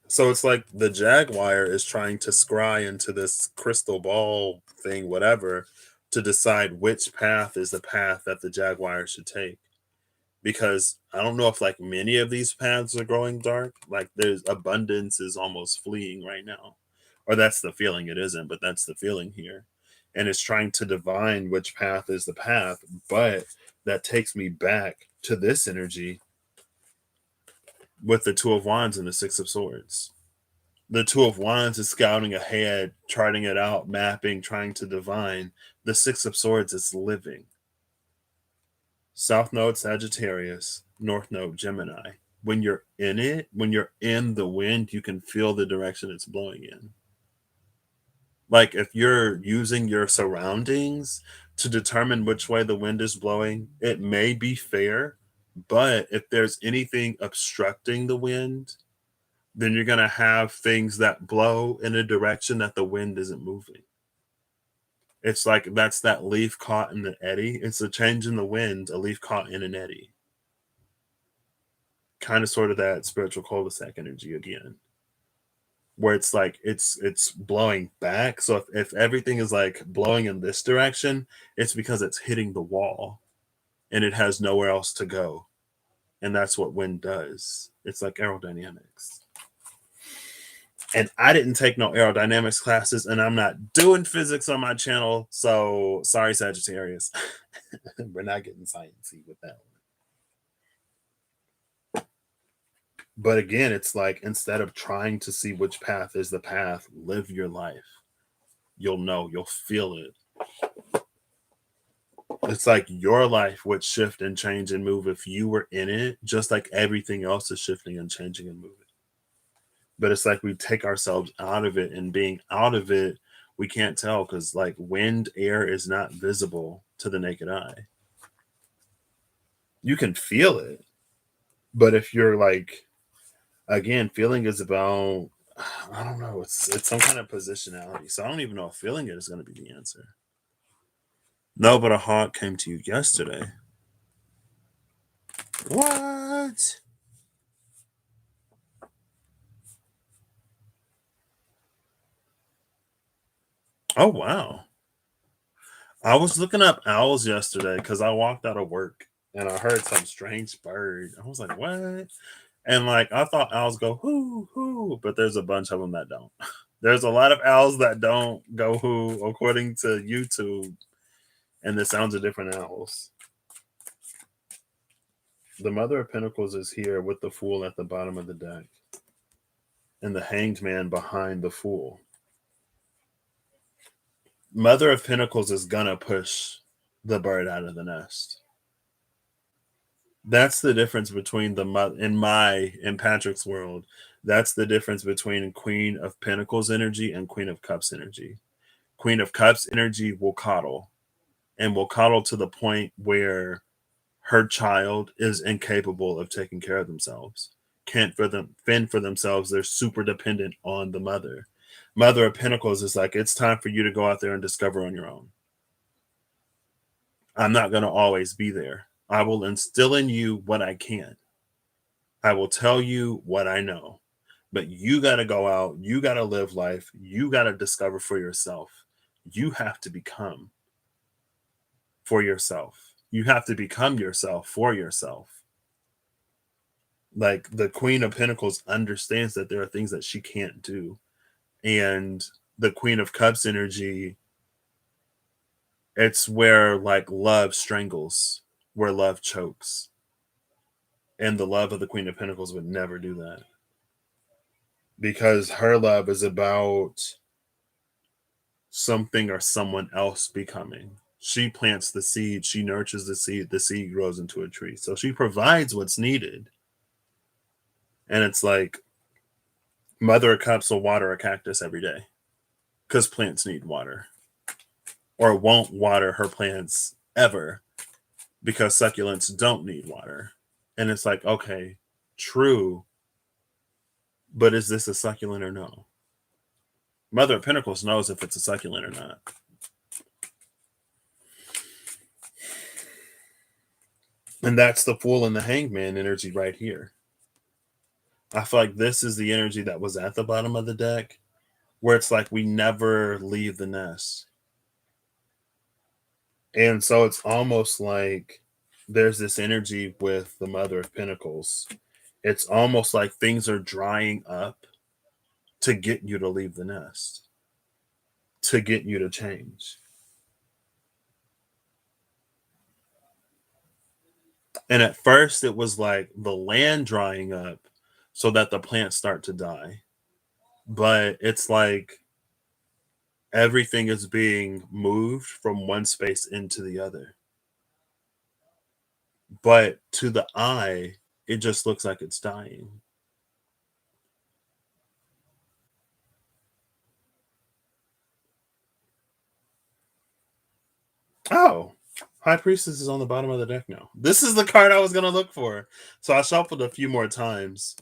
So it's like the jaguar is trying to scry into this crystal ball thing, whatever, to decide which path is the path that the jaguar should take. Because I don't know if like many of these paths are growing dark. Like there's abundance is almost fleeing right now. Or that's the feeling. It isn't, but that's the feeling here. And it's trying to divine which path is the path. But that takes me back to this energy with the Two of Wands and the Six of Swords. The Two of Wands is scouting ahead, charting it out, mapping, trying to divine. The Six of Swords is living. South Node Sagittarius, North Node Gemini. When you're in it, when you're in the wind, you can feel the direction it's blowing in. Like if you're using your surroundings to determine which way the wind is blowing, it may be fair, but if there's anything obstructing the wind, then you're going to have things that blow in a direction that the wind isn't moving. It's like that's that leaf caught in the eddy. It's a change in the wind, a leaf caught in an eddy. Kind of sort of that spiritual cul-de-sac energy again, where it's like it's blowing back. So if everything is like blowing in this direction, it's because it's hitting the wall and it has nowhere else to go. And that's what wind does. It's like aerodynamics. And I didn't take no aerodynamics classes, and I'm not doing physics on my channel. So sorry, Sagittarius. We're not getting sciencey with that one. But again, it's like instead of trying to see which path is the path, live your life. You'll know, you'll feel it. It's like your life would shift and change and move if you were in it, just like everything else is shifting and changing and moving. But it's like we take ourselves out of it, and being out of it, we can't tell because like wind, air is not visible to the naked eye. You can feel it, but if you're like, again, feeling is about, I don't know, it's some kind of positionality. So I don't even know if feeling it is going to be the answer. No, but a hawk came to you yesterday. What? Oh wow. I was looking up owls yesterday because I walked out of work and I heard some strange bird. I was like, what? And like I thought owls go hoo hoo, but there's a bunch of them that don't. There's a lot of owls that don't go hoo according to YouTube, and the sounds of different owls. The Mother of Pentacles is here with the Fool at the bottom of the deck, and the Hanged Man behind the Fool. Mother of Pentacles is gonna push the bird out of the nest. That's the difference between the in Patrick's world. That's the difference between Queen of Pentacles energy and Queen of Cups energy. Queen of Cups energy will coddle, and will coddle to the point where her child is incapable of taking care of themselves, can't for them fend for themselves. They're super dependent on the mother. Mother of Pentacles is like, it's time for you to go out there and discover on your own. I'm not going to always be there. I will instill in you what I can. I will tell you what I know. But you got to go out. You got to live life. You got to discover for yourself. You have to become for yourself. You have to become yourself for yourself. Like the Queen of Pentacles understands that there are things that she can't do. And the Queen of Cups energy, it's where like love strangles, where love chokes. And the love of the Queen of Pentacles would never do that, because her love is about something or someone else becoming. She plants the seed, she nurtures the seed grows into a tree. So she provides what's needed. And it's like Mother of Cups will water a cactus every day because plants need water, or won't water her plants ever because succulents don't need water. And it's like, okay, true, but is this a succulent or no? Mother of Pentacles knows if it's a succulent or not. And that's the Fool and the Hangman energy right here. I feel like this is the energy that was at the bottom of the deck, where it's like we never leave the nest. And so it's almost like there's this energy with the Mother of Pentacles. It's almost like things are drying up to get you to leave the nest, to get you to change. And at first, it was like the land drying up so that the plants start to die. But it's like everything is being moved from one space into the other. But to the eye, it just looks like it's dying. Oh, High Priestess is on the bottom of the deck now. This is the card I was going to look for. So I shuffled a few more times,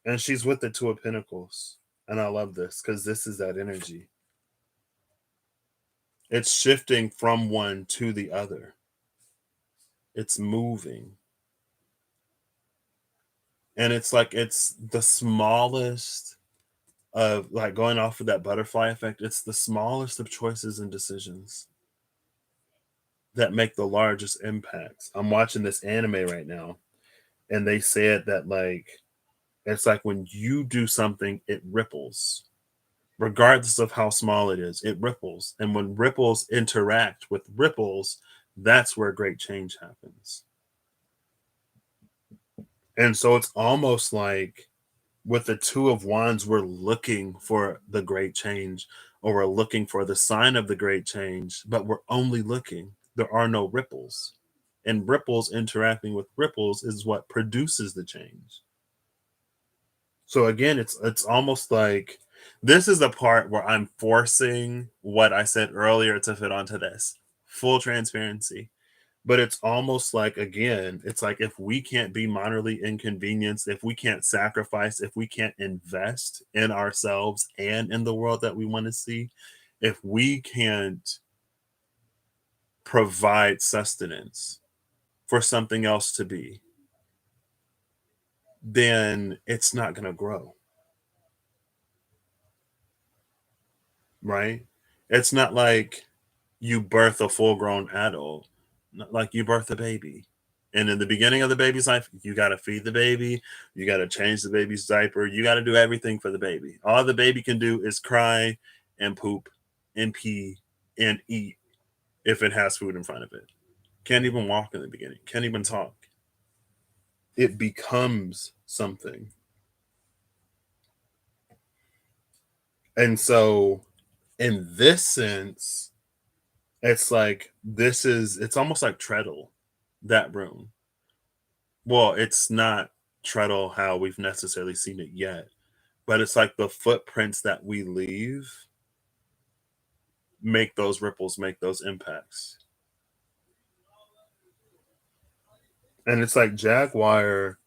and she's with the Two of Pentacles. And I love this because this is that energy. It's shifting from one to the other, it's moving. And it's like it's the smallest of, like, going off of that butterfly effect, it's the smallest of choices and decisions that make the largest impacts. I'm watching this anime right now, and they said that like it's like when you do something, it ripples. Regardless of how small it is, it ripples. And when ripples interact with ripples, that's where great change happens. And so it's almost like with the Two of Wands, we're looking for the great change, or we're looking for the sign of the great change, but we're only looking. There are no ripples. And ripples interacting with ripples is what produces the change. So again, it's almost like this is the part where I'm forcing what I said earlier to fit onto this. Full transparency. But it's almost like, again, it's like if we can't be minorly inconvenienced, if we can't sacrifice, if we can't invest in ourselves and in the world that we want to see, if we can't provide sustenance for something else to be, then it's not going to grow, right? It's not like you birth a full grown adult, like you birth a baby. And in the beginning of the baby's life, you got to feed the baby, you got to change the baby's diaper, you got to do everything for the baby. All the baby can do is cry and poop and pee and eat if it has food in front of it. Can't even walk in the beginning, can't even talk. It becomes something. And so, in this sense, it's like it's almost like treadle, that room. Well, it's not treadle how we've necessarily seen it yet, but it's like the footprints that we leave make those ripples, make those impacts. And it's like Jaguar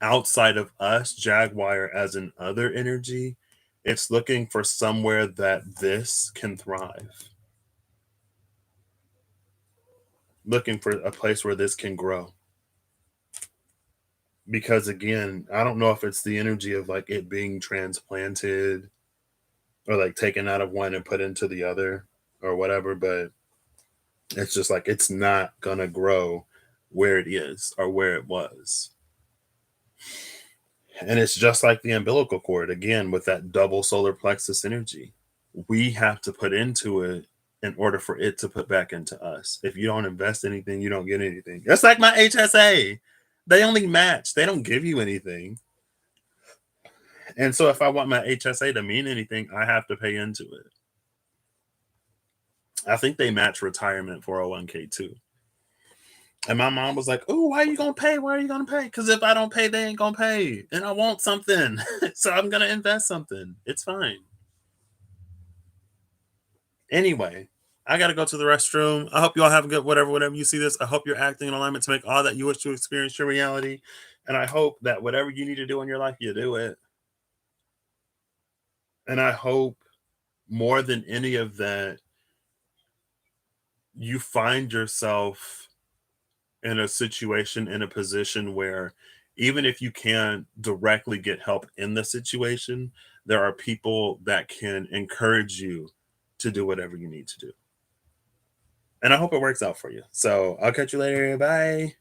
outside of us, Jaguar as an other energy, it's looking for somewhere that this can thrive, looking for a place where this can grow. Because again, I don't know if it's the energy of like it being transplanted or like taken out of one and put into the other or whatever, but it's just like it's not gonna grow where it is or where it was. And it's just like the umbilical cord again with that double solar plexus energy. We have to put into it in order for it to put back into us. If you don't invest anything, you don't get anything. It's like my HSA. They only match, they don't give you anything. And so if I want my HSA to mean anything, I have to pay into it. I think they match retirement 401k too. And my mom was like, "Oh, why are you gonna pay? Why are you gonna pay? Because if I don't pay, they ain't gonna pay, and I want something, so I'm gonna invest something. It's fine." Anyway, I gotta go to the restroom. I hope you all have a good whatever you see this. I hope you're acting in alignment to make all that you wish to experience your reality, and I hope that whatever you need to do in your life, you do it. And I hope more than any of that, you find yourself in a situation, in a position where even if you can't directly get help in the situation, there are people that can encourage you to do whatever you need to do. And I hope it works out for you. So I'll catch you later. Bye.